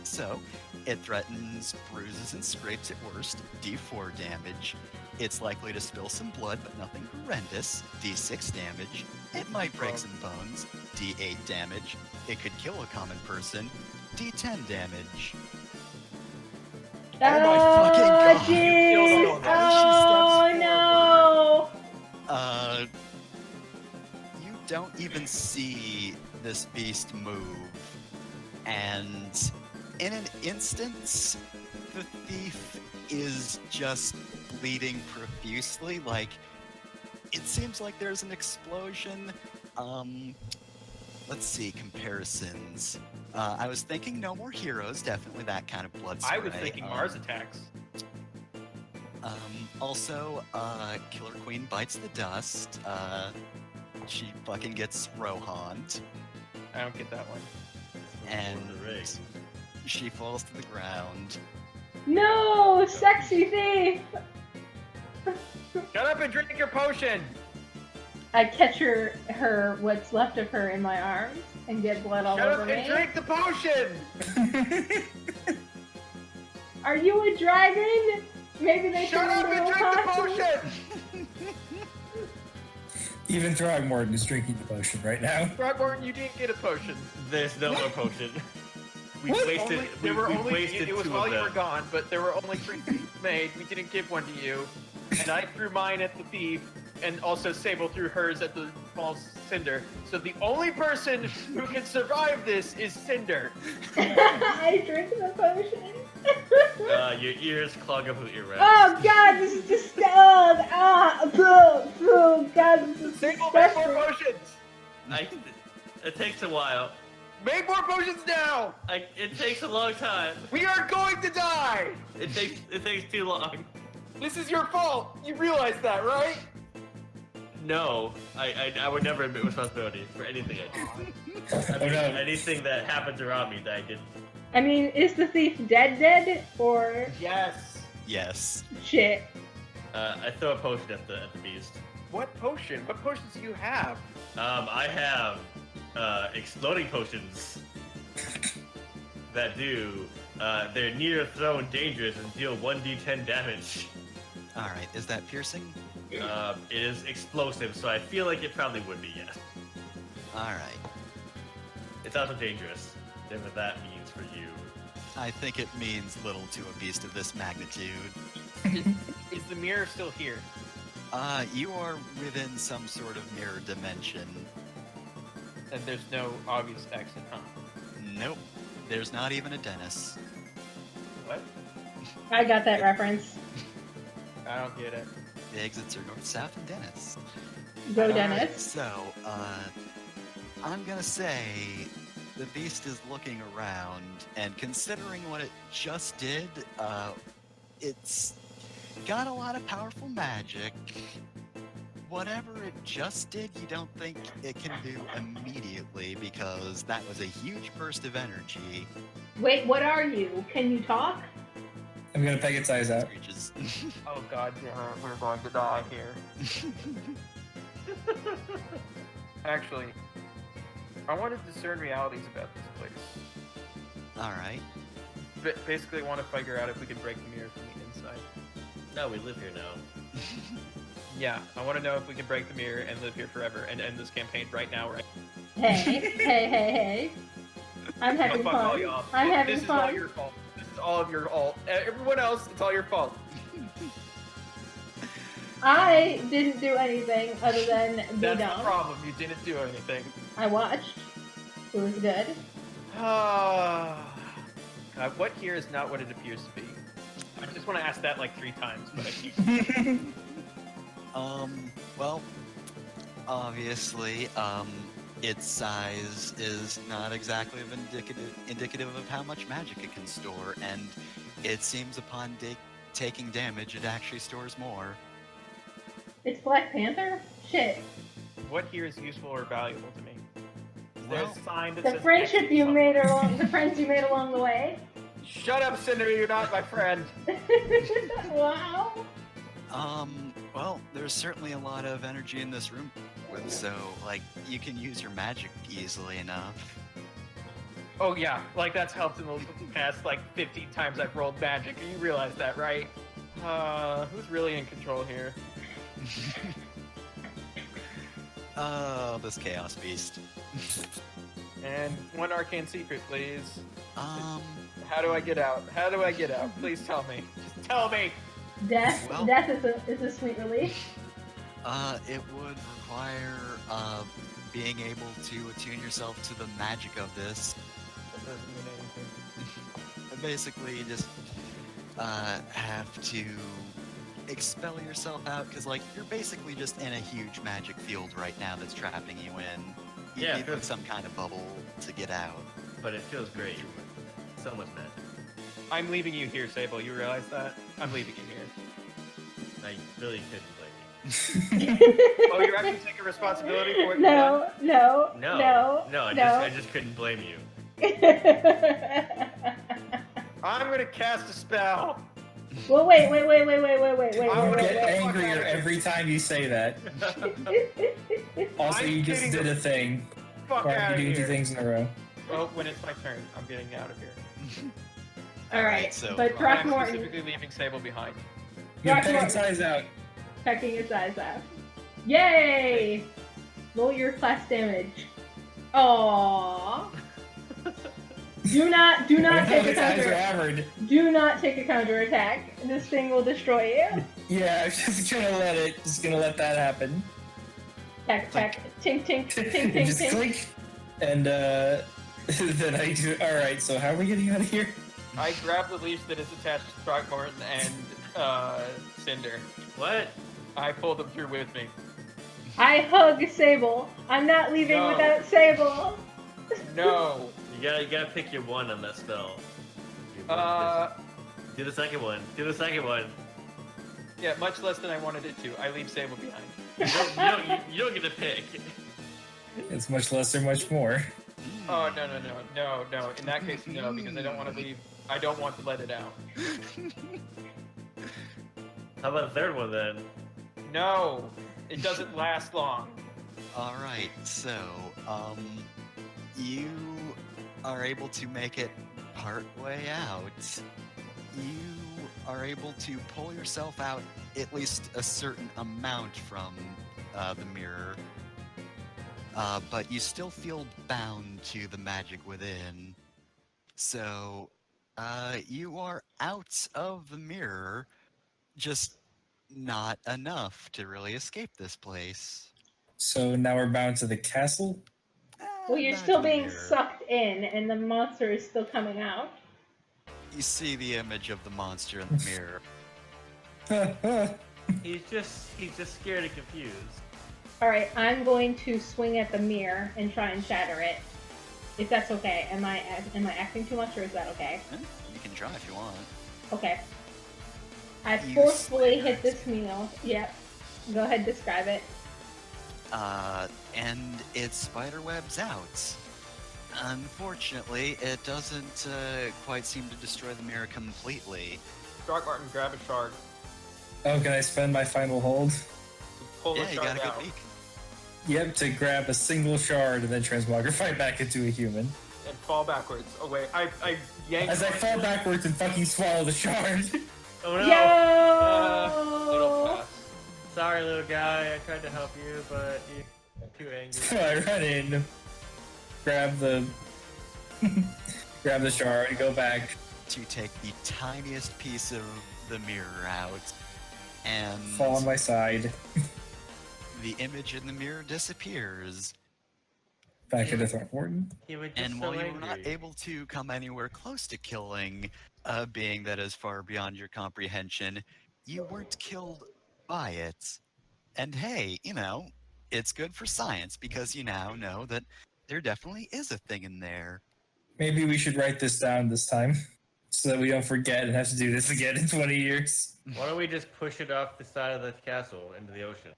So, it threatens bruises and scrapes at worst, D4 damage. It's likely to spill some blood, but nothing horrendous, D6 damage. It might break some bones, D8 damage. It could kill a common person, D10 damage. Oh my fucking God. Jeez. You killed all As she steps Oh forward, you don't even see this beast move, and in an instant, the thief is just bleeding profusely. Like, it seems like there's an explosion. Let's see, comparisons. I was thinking No More Heroes, definitely that kind of blood spray. I was thinking Mars attacks. Also, Killer Queen bites the dust. She fucking gets Rohan'd, I don't get that one. and The rig. she falls to the ground. no! Sexy thief! Shut up and drink your potion! I catch her what's left of her in my arms and get blood all Shut over up me. and drink the potion! Are you a dragon? Maybe they Shut turn up into and a drink the possum? potion! Even Throgmorton is drinking the potion right now. Throgmorton, you didn't get a potion. There's no more potion. We What? wasted. There were we only wasted it was two while of you were them. gone, but there were only 3 made. We didn't give one to you, and I threw mine at the thief, and also Sable threw hers at the false Cinder. So the only person who can survive this is Cinder. I drink the potion. Your ears clog up with earwax. Oh god, this is disgusting. Oh god, this is Sable, make more disgusting. potions. It takes a while. Make more potions now. It takes a long time. We are going to die. It takes too long. This is your fault. You realize that, right? No, I would never admit responsibility for anything I do. I mean, no. anything that happens around me that I didn't. I mean, is the thief dead or Yes. Yes. shit? I throw a potion at the beast. What potion? What potions do you have? I have exploding potions that do. They're near throw and dangerous and deal 1d10 damage. Alright, is that piercing? It is explosive, so I feel like it probably would be, yes. Alright. It's also dangerous, whatever that means for you. I think it means little to a beast of this magnitude. Is the mirror still here? You are within some sort of mirror dimension. And there's no obvious exit, huh? Nope. There's not even a Dennis. What? I got that reference. I don't get it. The exits are north, south, and Dennis. Go, Alright. Dennis. So, I'm gonna say the beast is looking around, and considering what it just did, it's got a lot of powerful magic. Whatever it just did, you don't think it can do immediately, because that was a huge burst of energy. Wait, what are you? Can you talk? I'm gonna peck its eyes out. Screeches. Oh god, we're going to die here. Actually, I want to discern realities about this place. Alright. Basically, I want to figure out if we can break the mirror from the inside. No, we live here now. Yeah, I want to know if we can break the mirror and live here forever and end this campaign right now, right? Hey. I'm having fuck all fun. y'all. I'm having This is fun. all your fault. This is all of your fault. Everyone else, it's all your fault. I didn't do anything other than be That's the dumb. problem. You didn't do anything. I watched. It was good. God, what here is not what it appears to be. I just want to ask that like 3 times, but I keep. Well, obviously, its size is not exactly indicative of how much magic it can store, and it seems upon taking damage, it actually stores more. It's Black Panther? Shit. What here is useful or valuable to me? Is there Well, a sign that The says friendship X you something? made along, the friends you made along the way. Shut up, Cinder, you're not my friend. Wow. Well, there's certainly a lot of energy in this room, so, like, you can use your magic easily enough. Oh yeah, like that's helped in the past like 15 times I've rolled magic. You realize that, right? Who's really in control here? Oh, this Chaos Beast. And 1 arcane secret, please. Um, How do I get out? How do I get out? Please tell me. Just tell me. Death. Well- Death is a sweet relief. it would require, being able to attune yourself to the magic of this. That doesn't mean anything. Basically, you just, have to expel yourself out, because, like, you're basically just in a huge magic field right now that's trapping you in. You Yeah, need, good. like, some kind of bubble to get out. But it feels great. So much magic. I'm leaving you here, Sable. You realize that? I'm leaving you here. I really couldn't blame Oh, you're actually taking responsibility for it? No, no, you. no, I just couldn't blame you. I'm gonna cast a spell. Well, wait. I You wanna get get the fuck angrier outta here. every time you say that. Also, I'm you just kidding. did a thing. Fuck Why out are of you doing 2 here. things in a row? Well, when it's my turn, I'm getting out of here. All right, so but I'm Throckmorton specifically leaving Sable behind. You're Right, pecking right. its eyes out. checking its eyes out. Yay! Roll your class damage. Aww. Do not take a His eyes are counter. hammered. Do not take a counter attack. This thing will destroy you. Yeah, I'm just gonna let that happen. Tack, tack, tink, tink, tink, tink, Just tink. click. And then I do. Alright, so how are we getting out of here? I grab the leash that is attached to Throckmorton and Cinder. What? I pull them through with me. I hug Sable. I'm not leaving No. without Sable. No. You gotta pick your one on that spell. Do the second one. Do the second one. Yeah, much less than I wanted it to. I leave Sable behind. You don't get to pick. It's much less or much more. Oh, no. In that case, no, because I don't want to leave. I don't want to let it out. How about the third one then? No, it doesn't last long. Alright, so, you are able to make it part way out. You are able to pull yourself out at least a certain amount from the mirror, but you still feel bound to the magic within. So, you are out of the mirror, just not enough to really escape this place. So now we're bound to the castle? Well, you're Back still to the being mirror. sucked in, and the monster is still coming out. You see the image of the monster in the mirror. He's just scared and confused. Alright, I'm going to swing at the mirror and try and shatter it. If that's okay. Am I acting too much, or is that okay? You can try if you want. Okay. I You forcefully slam hit this meal. Yep. Go ahead, describe it. And it spiderwebs out. Unfortunately, it doesn't quite seem to destroy the mirror completely. Martin, grab a shard. Oh, can I spend my final hold? Pull Yeah, the you shard got a good out week. Yep, to grab a single shard and then transmogrify back into a human. and fall backwards. Oh wait, I yanked. As I one- fall backwards and fucking swallow the shard. Oh no! It'll Yo! pass. Sorry, little guy. I tried to help you, but you're too angry. So I run in, grab the shard, go back. To take the tiniest piece of the mirror out, and Fall on my side. the image in the mirror disappears. Back into Throckmorton. He was just And so while you were angry. not able to come anywhere close to killing a being that is far beyond your comprehension, you weren't killed by it. And hey, it's good for science because you now know that there definitely is a thing in there. Maybe we should write this down this time, so that we don't forget and have to do this again in 20 years. Why don't we just push it off the side of the castle into the ocean?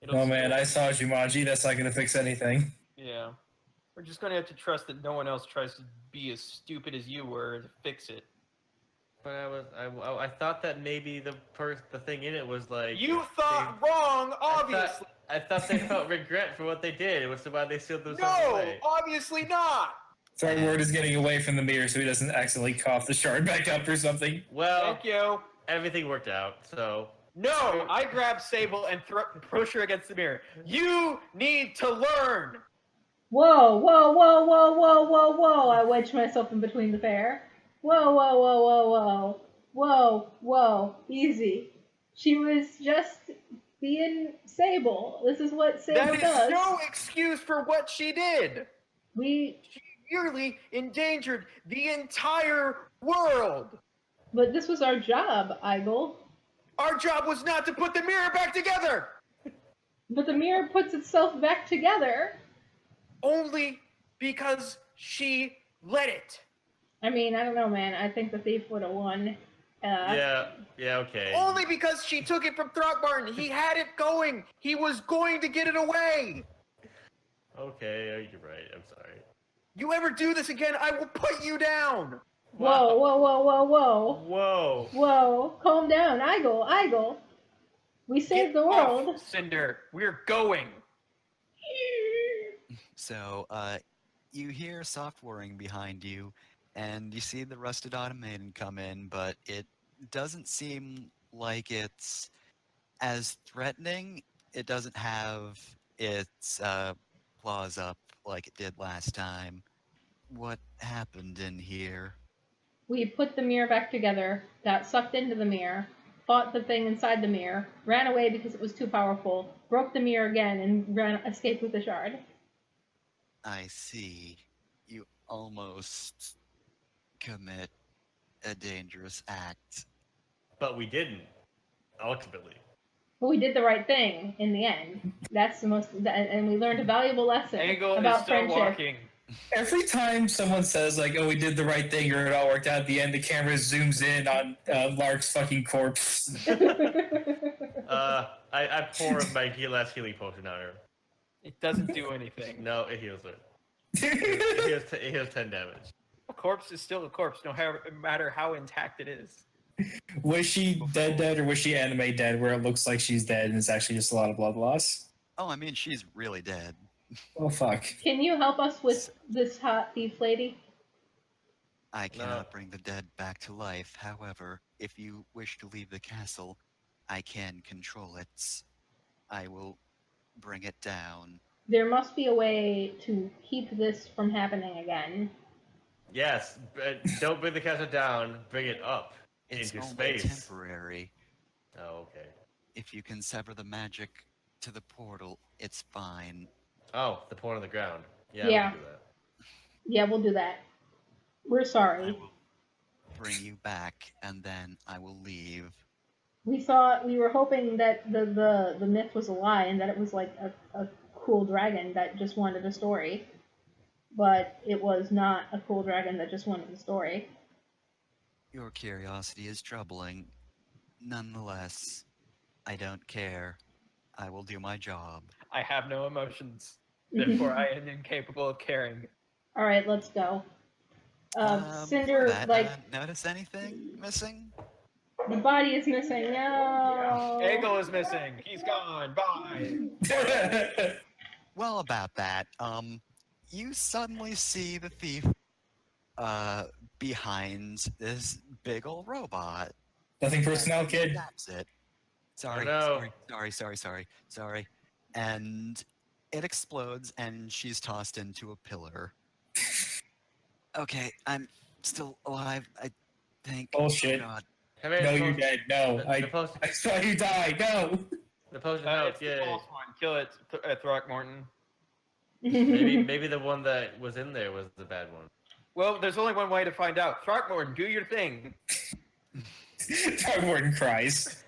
It'll Oh man, still- I saw Jumanji. That's not gonna fix anything. Yeah. We're just gonna have to trust that no one else tries to be as stupid as you were to fix it. But I thought that maybe the thing in it was like You thought wrong, obviously. I thought they felt regret for what they did. What's why they sealed themselves No, away. obviously not. Throckmorton is getting away from the mirror so he doesn't accidentally cough the shard back up or something. Well, Thank you. everything worked out. So No, I grab Sable and push her against the mirror. You need to learn. Whoa, whoa, whoa, whoa, whoa, whoa, whoa. I wedged myself in between the pair. Whoa, whoa, whoa, whoa, whoa. Whoa, whoa. Easy. She was just being Sable. This is what Sable That is does. no excuse for what she did. We, She nearly endangered the entire world. but this was our job, Eigel. Our job was not to put the mirror back together. But the mirror puts itself back together. Only because she let it. I mean, I don't know, man. I think the thief would have won. yeah, okay. Only because she took it from Throckmorton. He had it going. He was going to get it away. Okay, you're right. I'm sorry. You ever do this again, I will put you down. Whoa, whoa, whoa, whoa, whoa. Whoa. Whoa, calm down. Eigel. We saved the world. Off, Cinder. We're going. So, you hear soft whirring behind you, and you see the rusted automaton come in, but it doesn't seem like it's as threatening. It doesn't have its claws up like it did last time. What happened in here? We put the mirror back together, got sucked into the mirror, fought the thing inside the mirror, ran away because it was too powerful, broke the mirror again, and escaped with the shard. I see. You almost commit a dangerous act. But we didn't. Ultimately. But we did the right thing in the end. That's the most, and we learned a valuable lesson Angle is about still friendship. walking. Every time someone says, like, oh, we did the right thing or it all worked out, at the end the camera zooms in on Lark's fucking corpse. I pour my last healing potion on her. It doesn't do anything. No, it heals her. It heals 10 damage. A corpse is still a corpse, no matter how intact it is. Was she dead, or was she anime dead, where it looks like she's dead and it's actually just a lot of blood loss? Oh, I mean, she's really dead. Oh, fuck. Can you help us with this hot thief lady? I cannot bring the dead back to life. However, if you wish to leave the castle, I can control it. I will bring it down. There must be a way to keep this from happening again. Yes, but don't bring the castle down. Bring it up It's into only space. temporary. Oh, okay. If you can sever the magic to the portal, it's fine. Oh, the point on the ground. Yeah. Yeah. We can do that. Yeah, we'll do that. We're I sorry. will bring you back, and then I will leave. We were hoping that the myth was a lie and that it was like a cool dragon that just wanted a story. but it was not a cool dragon that just wanted the story. Your curiosity is troubling. Nonetheless, I don't care. I will do my job. I have no emotions. Therefore, I am incapable of caring. All right, let's go. Before Cinder, that, like notice anything missing? the body is missing. No. Egel is missing. He's gone. Bye. Well, about that, you suddenly see the thief, behind this big old robot. Nothing personnel, kid. That's it. Sorry, no. sorry. And it explodes, and she's tossed into a pillar. Okay, I'm still alive, I think. Bullshit. Oh, God. Hey, No, you're dead. No, The post. I saw you die. No. The post It's notes. the Yeah. false one. Kill it, Throckmorton. Maybe the one that was in there was the bad one. Well, there's only one way to find out. Throckmorton, do your thing. Warden cries.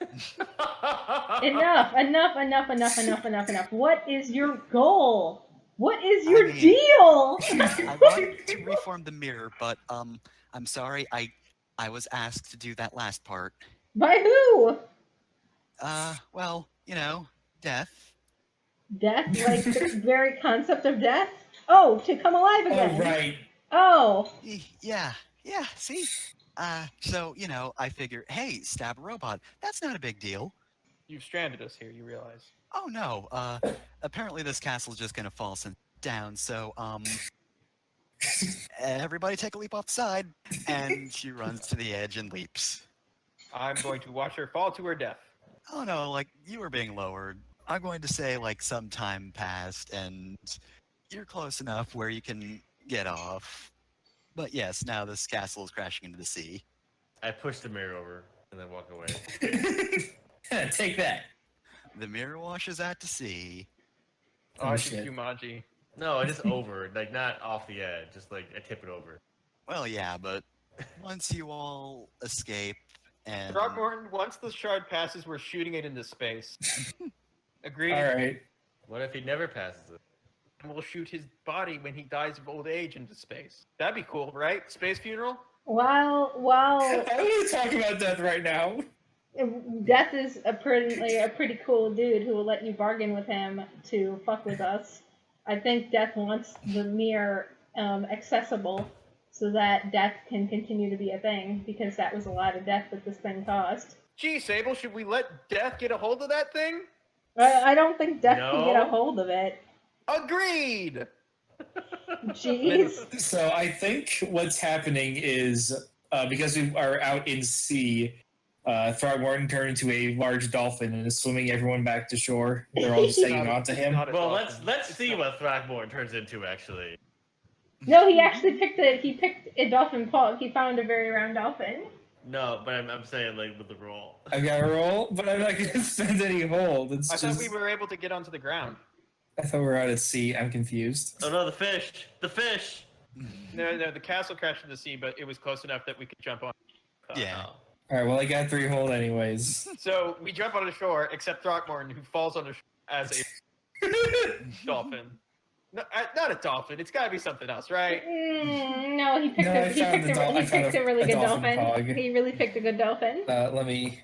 Enough. What is your goal? What is your deal? I wanted to reform the mirror, but I'm sorry, I was asked to do that last part. By who? Well, death. Death? Like the very concept of death? Oh, to come alive again. Oh, right. Oh. Yeah, see? So, I figured, hey, stab a robot. That's not a big deal. You've stranded us here, you realize. Oh, no. Apparently this castle's just gonna fall down, so, everybody take a leap off the side. And she runs to the edge and leaps. I'm going to watch her fall to her death. Oh, no, like, you were being lowered. I'm going to say, like, some time passed, and you're close enough where you can get off. But yes, now this castle is crashing into the sea. I push the mirror over and then walk away. Take that. The mirror washes out to sea. Oh, Oh, shit. Jumanji. No, I just over, like not off the edge, just like I tip it over. Well, yeah, but once you all escape and... Throckmorton, once the shard passes, we're shooting it into space. Agreed? All right. What if he never passes it? And we'll shoot his body when he dies of old age into space. That'd be cool, right? Space funeral? While I want to talk about death right now. Death is a pretty cool dude who will let you bargain with him to fuck with us. I think Death wants the mirror accessible so that death can continue to be a thing, because that was a lot of death that this thing caused. Gee, Sable, should we let Death get a hold of that thing? I don't think Death can get a No. hold of it. Agreed! Jeez. So I think what's happening is because we are out in sea, Throckmorton turned into a large dolphin and is swimming everyone back to shore. They're all just hanging on to him. Not a Well, dolphin. let's see what Throckmorton turns into actually. No, he actually picked a dolphin paw. He found a very round dolphin. No, but I'm saying like with the roll. I got to roll, but I'm not going to spend any hold. It's I just. thought we were able to get onto the ground. I thought we were out at sea. I'm confused. Oh no, the fish! The fish! No, the castle crashed into the sea, but it was close enough that we could jump on. Yeah. Oh. All right. Well, I got 3 hold anyways. So we jump on the shore, except Throckmorton, who falls on the shore as a dolphin. No, not a dolphin. It's got to be something else, right? No, he picked No, I found a really a good dolphin dolphin. pog. He really picked a good dolphin. Let me.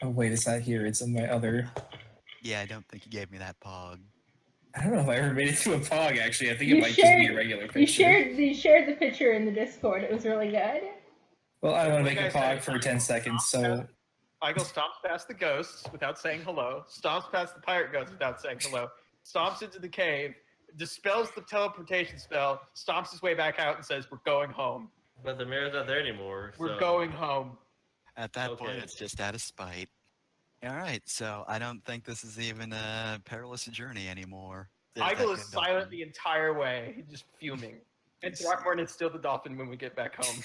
Oh wait, it's not here. It's in my other. Yeah, I don't think you gave me that pog. I don't know if I ever made it to a pog. Actually, I think You it might just be a shared- regular picture. You shared the picture in the Discord. It was really good. Well, I want to make Like a I pog said, for 10 seconds, so Igel stomps past the ghosts without saying hello, stomps past the pirate ghosts without saying hello, stomps into the cave, dispels the teleportation spell, stomps his way back out and says, "We're going home. But the mirror's not there anymore. We're so- going home." At that point, Okay. it's just out of spite. Alright, so I don't think this is even a perilous journey anymore. There's that Igel is good dolphin. silent the entire way, just fuming. And Throckmorton is still the dolphin when we get back home.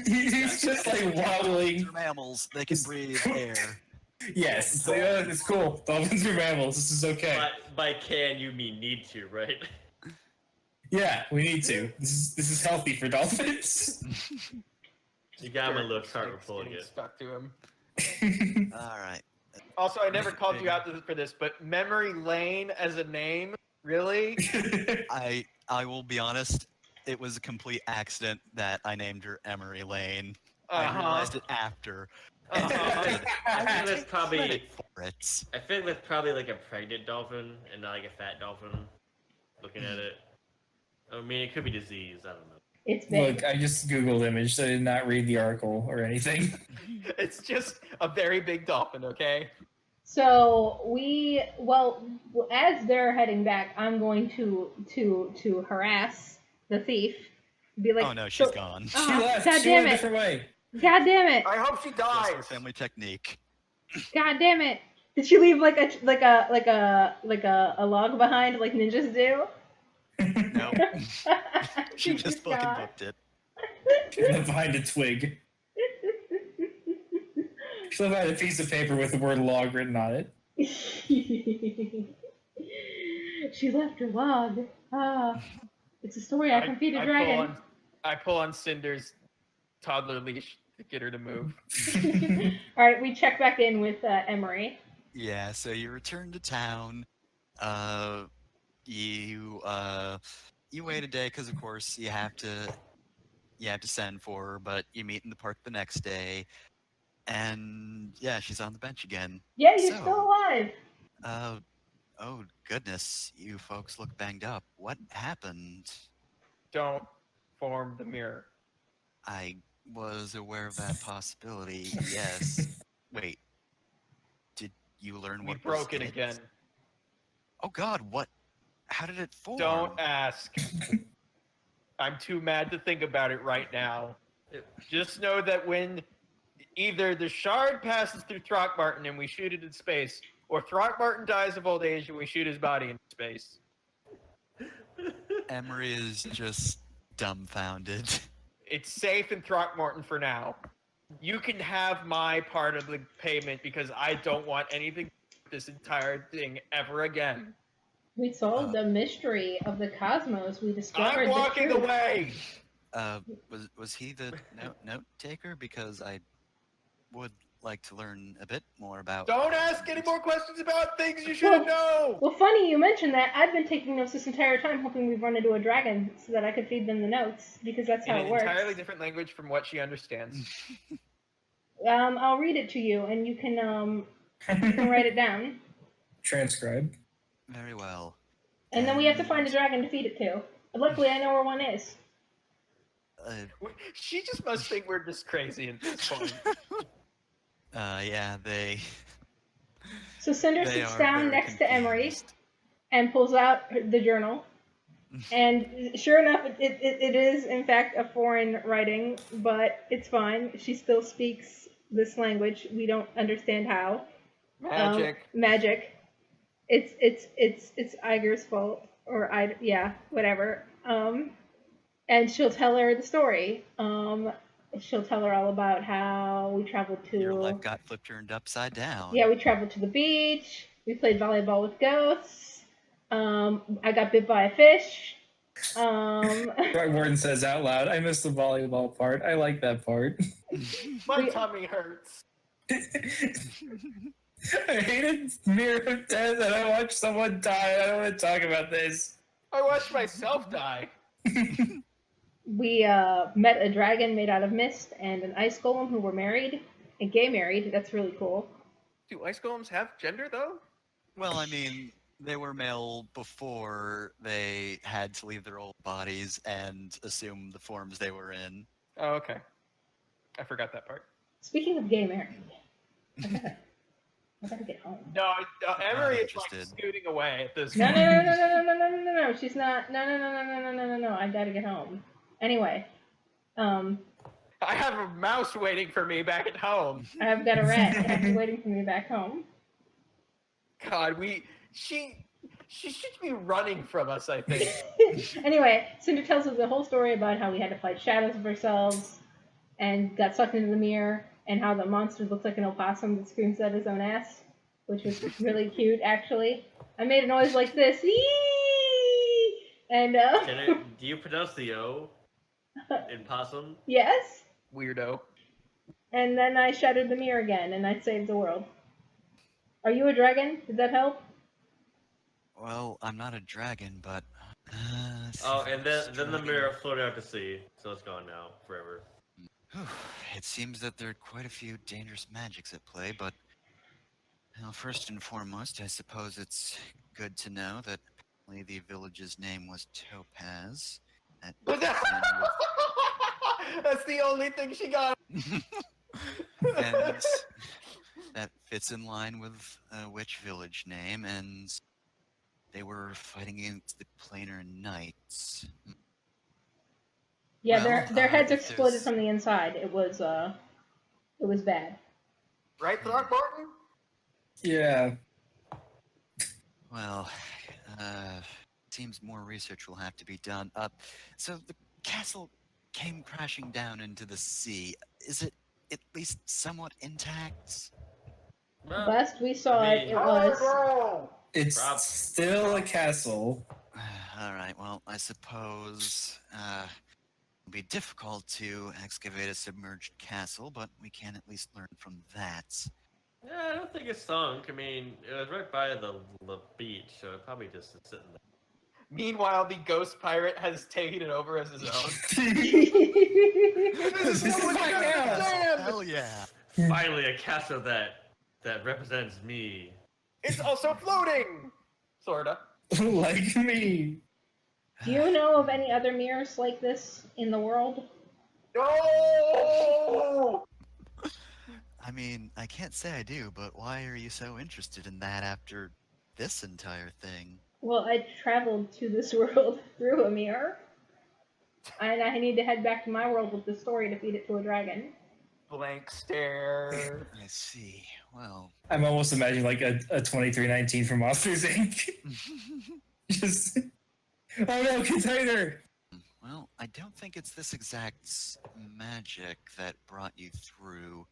he's just like waddling. They're mammals. They can breathe air. Yes, it's, like, it's cool. Dolphins are mammals. This is okay. By can you mean need to, right? Yeah, we need to. This is healthy for dolphins. You got my looks hard with pulling Getting it. stuck to him. Alright. Also, I never called you out for this, but Memory Lane as a name, really? I will be honest. It was a complete accident that I named her Emery Lane. I realized it after. And I I think that's take probably. credit for it. I think that's probably like a pregnant dolphin and not like a fat dolphin. Looking at it, I mean, it could be disease. I don't know. It's big. Look, I just Googled image, so I did not read the article or anything. It's just a very big dolphin, okay? So as they're heading back, I'm going to harass the thief. Be like, Oh no, she's so, gone. She Ah, left. God She damn went a it! different way. God damn it! I hope she That's dies. her family technique. God damn it! Did she leave like a log behind like ninjas do? Nope. She She's just fucking gone. booked it. She left behind a twig. She left behind a piece of paper with the word log written on it. She left her log. Ah, it's a story I can feed a dragon. I pull on Cinder's toddler leash to get her to move. All right, we check back in with Emery. Yeah, so you return to town. You wait a day because of course you have to send for her, but you meet in the park the next day, and yeah, she's on the bench again. Yeah, you're So, still alive. Oh goodness, you folks look banged up. What happened? Don't form the mirror. I was aware of that possibility. Yes. Wait. Did you learn We what broke was it again. Oh God! What? How did it form? Don't ask. I'm too mad to think about it right now. Just know that when either the shard passes through Throckmorton and we shoot it in space, or Throckmorton dies of old age and we shoot his body in space. Emery is just dumbfounded. It's safe in Throckmorton for now. You can have my part of the payment because I don't want anything with this entire thing ever again. We solved the mystery of the cosmos. We discovered I'm walking the truth. away. Was he the note taker? Because I would like to learn a bit more about. Don't ask any more questions about things you shouldn't know. Well, funny you mentioned that. I've been taking notes this entire time, hoping we'd run into a dragon so that I could feed them the notes, because that's In how an it works. entirely different language from what she understands. I'll read it to you, and you can write it down. Transcribe. Very well. And then we have to find a dragon to feed it to. Luckily, I know where one is. She just must think we're just crazy at this point. Yeah, they. So Cinder They sits are down very next to Emery confused. and pulls out the journal. And sure enough, it is in fact a foreign writing, but it's fine. She still speaks this language. We don't understand how. Magic. Magic. It's Iger's fault, or whatever. And she'll tell her the story. She'll tell her all about how we traveled to. Your life got flipped turned upside down. Yeah, we traveled to the beach. We played volleyball with ghosts. I got bit by a fish. Warden says out loud, I missed the volleyball part. I like that part. My tummy hurts. I hated Mirror of Death and I watched someone die. I don't want to talk about this. I watched myself die. We met a dragon made out of mist and an ice golem who were married, and gay married. That's really cool. Do ice golems have gender, though? Well, I mean, they were male before they had to leave their old bodies and assume the forms they were in. Oh, okay. I forgot that part. Speaking of gay married, I gotta get home. No, Emery is like interested. scooting away at this No, point. no. She's not. No. I gotta get home. Anyway, I have a mouse waiting for me back at home. I've got a rat waiting for me back home. God, she should be running from us, I think. Anyway, Cinder tells us the whole story about how we had to fight shadows of ourselves and got sucked into the mirror, and how the monster looks like an opossum that screams at his own ass, which was really cute, actually. I made a noise like this. Eee! And, Do you pronounce the O in possum? yes. Weirdo. And then I shattered the mirror again, and I saved the world. Are you a dragon? Did that help? Well, I'm not a dragon, but Let's see Oh, if and this then the dragon- mirror floated out to sea, so it's gone now forever. Whew, it seems that there are quite a few dangerous magics at play, but well, first and foremost, I suppose it's good to know that apparently the village's name was Topaz. That But fits that's the only thing she got. in with- and that fits in line with a witch village name, and they were fighting against the planar knights. Yeah, Well, their heads if exploded there's- from the inside. It was bad. Right, Throckmorton? Yeah. Well, seems more research will have to be done. So the castle came crashing down into the sea. Is it at least somewhat intact? Well, Last we saw I it, mean- it was. Go! It's Prob- still a castle. All right. Well, I suppose it'll be difficult to excavate a submerged castle, but we can at least learn from that. Yeah, I don't think it's sunk. I mean, it was right by the beach, so it probably just is sitting there. Meanwhile, the ghost pirate has taken it over as his own. This is so much my better house. than- Hell yeah! Finally, a castle that represents me. It's also floating! Sorta. Like me. Do you know of any other mirrors like this in the world? No! I mean, I can't say I do, but why are you so interested in that after this entire thing? Well, I traveled to this world through a mirror, and I need to head back to my world with this story to feed it to a dragon. Blank stare. I see. Well, I'm almost imagining like a 2319 from Monsters Inc. Just oh no, container. well, I don't think it's this exact magic that brought you through.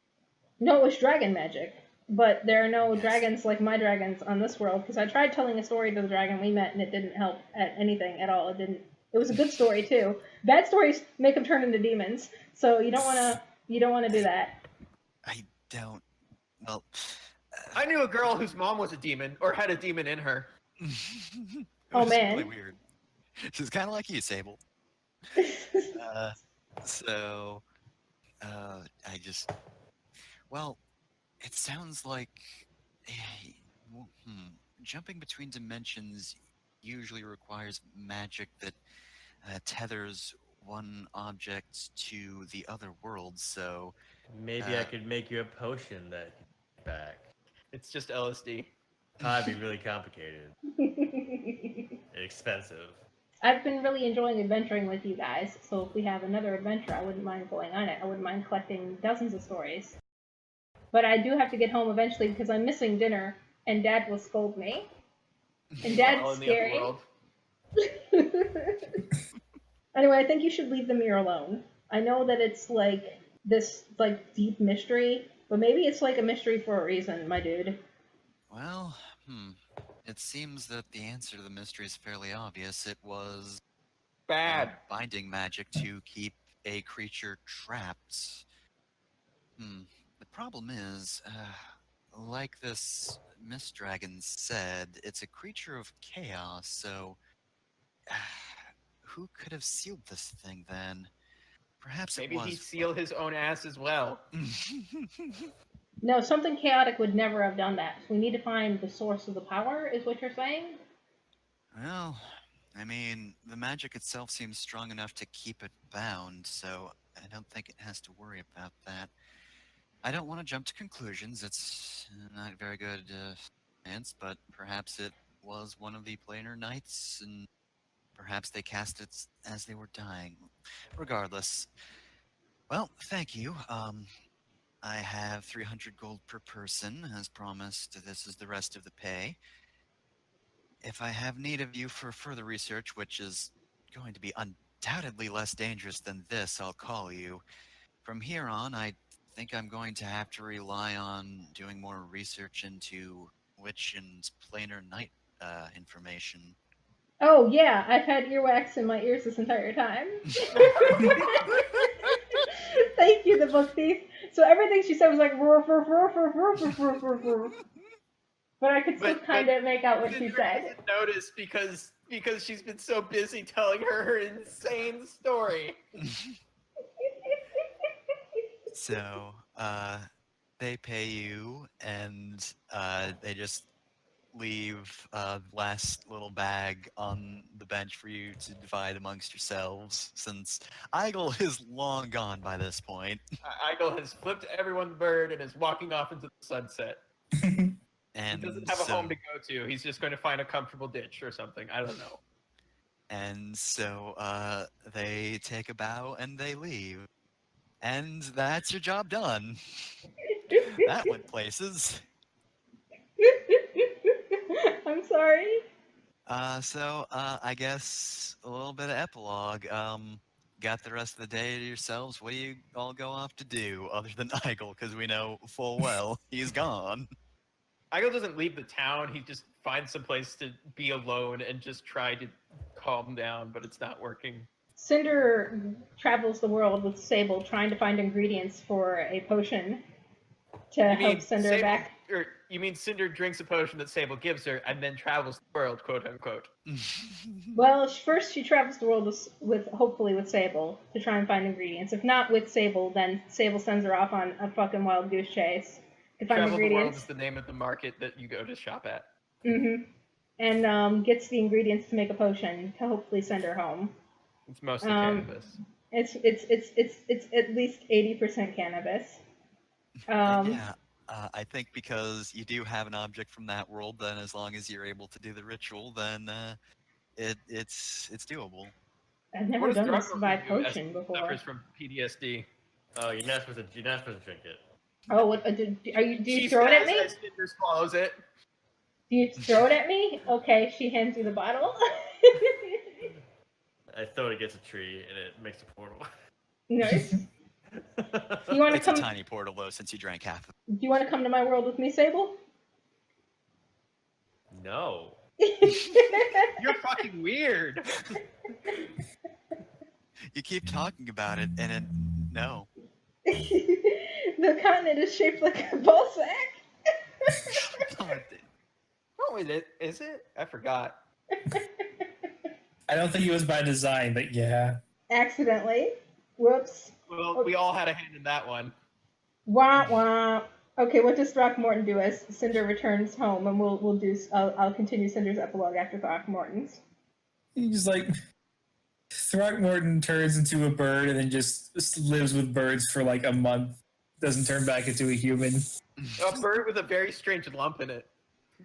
No, it was dragon magic, but there are no Yes. dragons like my dragons on this world. Because I tried telling a story to the dragon we met, and it didn't help at anything at all. It didn't. It was a good story too. Bad stories make them turn into demons, so you don't want to do that. I don't. Well. I knew a girl whose mom was a demon, or had a demon in her. It Oh, was man. Really weird. She's kind of like you, Sable. So, I just. Well, it sounds like. Jumping between dimensions usually requires magic that tethers one object to the other world, so. Maybe I could make you a potion that back. It's just LSD. That'd be really complicated and expensive. I've been really enjoying adventuring with you guys, so if we have another adventure, I wouldn't mind going on it. I wouldn't mind collecting dozens of stories. But I do have to get home eventually because I'm missing dinner, and Dad will scold me. And Dad's All in the scary. other world. Anyway, I think you should leave the mirror alone. I know that it's like this like deep mystery, but maybe it's like a mystery for a reason, my dude. Well, it seems that the answer to the mystery is fairly obvious. It was Bad. binding magic to keep a creature trapped. The problem is, like this Mist Dragon said, it's a creature of chaos, so who could have sealed this thing then? Perhaps Maybe it was. he'd seal his own ass as well. No, something chaotic would never have done that. So we need to find the source of the power, is what you're saying? Well, I mean, the magic itself seems strong enough to keep it bound, so I don't think it has to worry about that. I don't want to jump to conclusions. It's not a very good science, but perhaps it was one of the planar knights, and perhaps they cast it as they were dying. Regardless, well, thank you. I have 300 gold per person, as promised. This is the rest of the pay. If I have need of you for further research, which is going to be undoubtedly less dangerous than this, I'll call you. From here on, I think I'm going to have to rely on doing more research into witch and planar knight information. Oh, yeah, I've had earwax in my ears this entire time. Thank you, the book thief. So everything she said was like, "Roof, roof, roof, roof, roof, roof, roof, roof, roof." But I could still But- kind of make out what she Cinder said. doesn't notice because because she's been so busy telling her insane story. So, they pay you, and they just leave the last little bag on the bench for you to divide amongst yourselves, since Eigel is long gone by this point. Eigel has flipped everyone the bird and is walking off into the sunset. And He doesn't have a home to go to. He's just going to find a comfortable ditch or something. I don't know. And so they take a bow and they leave. And that's your job done. That went places. I'm sorry. So I guess a little bit of epilogue. Got the rest of the day to yourselves. What do you all go off to do other than Eigel? Because we know full well he's gone. Eigel doesn't leave the town. He just finds some place to be alone and just try to calm down, but it's not working. Cinder travels the world with Sable trying to find ingredients for a potion to help Cinder Sable, back. Or you mean Cinder drinks a potion that Sable gives her and then travels the world, quote unquote. Well, first she travels the world with hopefully with Sable to try and find ingredients. If not with Sable, then Sable sends her off on a fucking wild goose chase to find Travel the World ingredients. is the name of the market that you go to shop at. Mm-hmm. And gets the ingredients to make a potion to hopefully send her home. It's mostly cannabis. It's at least 80% cannabis. Yeah, I think because you do have an object from that world, then as long as you're able to do the ritual, then it's doable. I've never done a survive potion before. Suffers from PTSD. Oh, you're not supposed to drink it. Oh, what? Do you throw it at me? Cinder swallows it. Do you throw it at me? Okay, she hands you the bottle. I throw it against a tree and it makes a portal. Nice. You want to It's come? a tiny portal though, since you drank half of it. Do you want to come to my world with me, Sable? No. You're fucking weird. You keep talking about it, and it no. The continent is shaped like a ball sack. Oh, is it? I forgot. I don't think it was by design, but yeah. Accidentally. Whoops. Well, we all had a hand in that one. Wah wah. Okay, what does Throckmorton do as Cinder returns home? And we'll do. I'll continue Cinder's epilogue after Throckmorton's. He's like, Throckmorton turns into a bird and then just lives with birds for like a month. Doesn't turn back into a human. A bird with a very strange lump in it.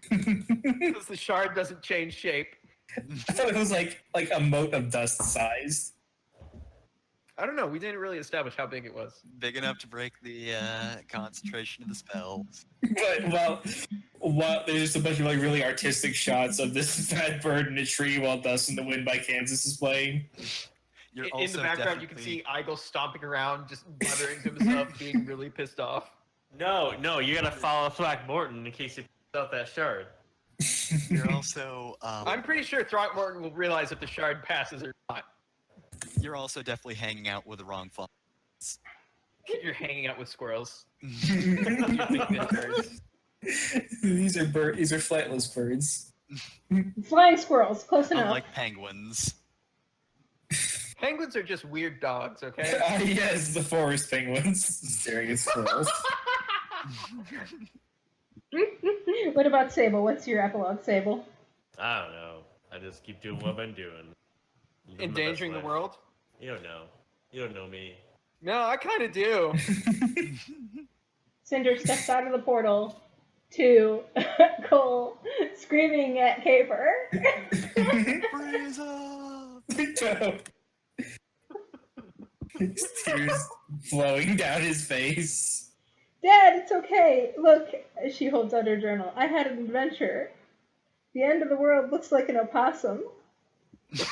Because the shard doesn't change shape. I thought it was like a mote of dust size. I don't know. We didn't really establish how big it was. Big enough to break the concentration of the spells. But while there's just a bunch of like really artistic shots of this fat bird in a tree while Dust in the Wind by Kansas is playing. You're In also the background, you can see Eigel stomping around, just muttering to himself, being really pissed off. No, you gotta follow Throckmorton in case he picks out that shard. You're also I'm pretty sure Throckmorton will realize if the shard passes or not. you're also definitely hanging out with the wrong fun. You're hanging out with squirrels. These are flightless birds. Flying squirrels, close enough. Unlike penguins. Penguins are just weird dogs, okay? Yes, the forest penguins staring at squirrels. What about Sable? What's your epilogue, Sable? I don't know. I just keep doing what I've been doing. Living Endangering my the best life. world? You don't know. You don't know me. No, I kind of do. Cinder steps out of the portal to Cole screaming at Caper. Freeze up! Tears flowing down his face. Dad, it's okay. Look, she holds out her journal. I had an adventure. The end of the world looks like an opossum. Just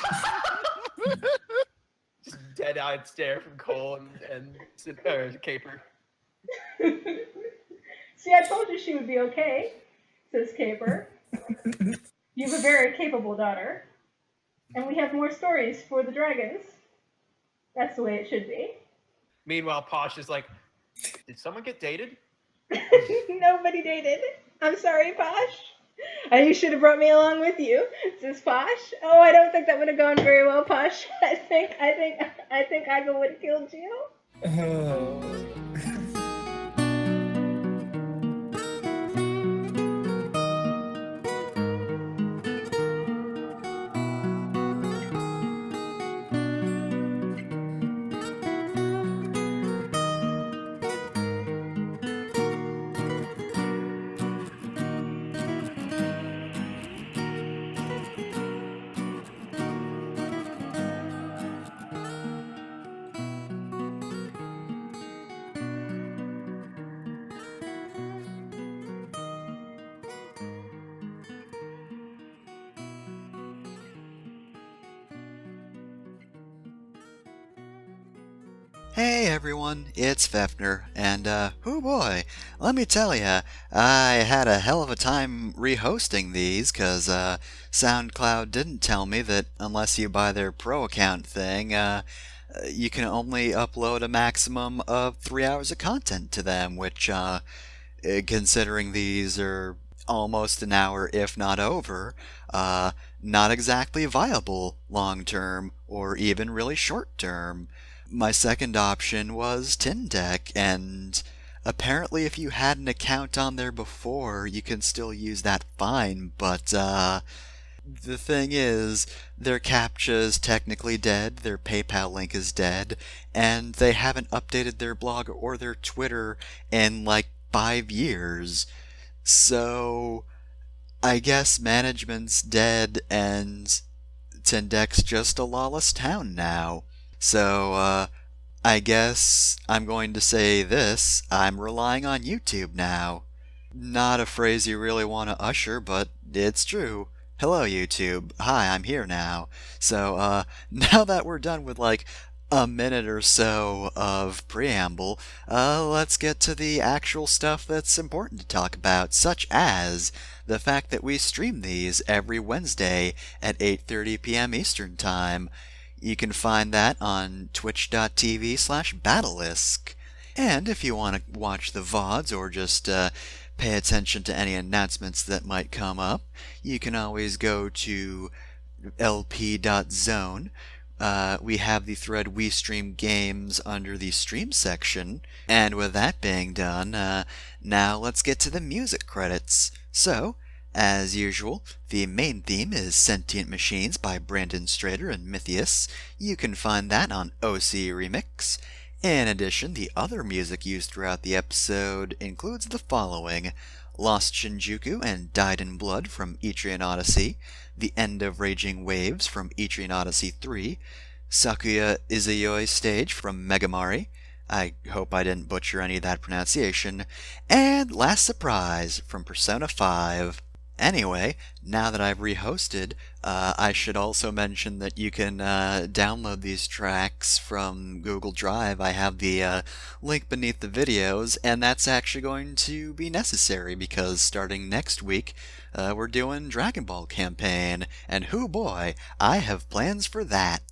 dead-eyed stare from Cole and Caper. See, I told you she would be okay, says Caper. You have a very capable daughter. And we have more stories for the dragons. That's the way it should be. Meanwhile, Posh is like, did someone get dated? Nobody dated. I'm sorry, Posh. You should have brought me along with you, says Posh. Oh, I don't think that would have gone very well, Posh. I think Aga would have killed you. Oh. Hey everyone, it's Fefner, and oh boy, let me tell ya, I had a hell of a time rehosting these, cause SoundCloud didn't tell me that unless you buy their pro account thing, you can only upload a maximum of 3 hours of content to them, which, considering these are almost an hour, if not over, not exactly viable long term, or even really short term. My second option was Tindec, and apparently if you had an account on there before, you can still use that fine, but the thing is, their CAPTCHA is technically dead, their PayPal link is dead, and they haven't updated their blog or their Twitter in like 5 years. So, I guess management's dead and Tindec's just a lawless town now. So, I guess I'm going to say this, I'm relying on YouTube now. Not a phrase you really want to usher, but it's true. Hello, YouTube. Hi, I'm here now. So, now that we're done with, like, a minute or so of preamble, let's get to the actual stuff that's important to talk about, such as the fact that we stream these every Wednesday at 8:30 p.m. Eastern Time. You can find that on twitch.tv/Battlelisk. And if you want to watch the VODs or just pay attention to any announcements that might come up, you can always go to lp.zone. We have the thread We Stream Games under the Stream section. And with that being done, now let's get to the music credits. So, as usual, the main theme is Sentient Machines by Brandon Strader and Mythius. You can find that on OC Remix. In addition, the other music used throughout the episode includes the following: Lost Shinjuku and Died in Blood from Etrian Odyssey, The End of Raging Waves from Etrian Odyssey 3, Sakuya Izayoi Stage from Megamari, I hope I didn't butcher any of that pronunciation, and Last Surprise from Persona 5. Anyway, now that I've rehosted, I should also mention that you can download these tracks from Google Drive. I have the link beneath the videos, and that's actually going to be necessary because starting next week, we're doing Dragon Ball campaign, and hoo boy, I have plans for that.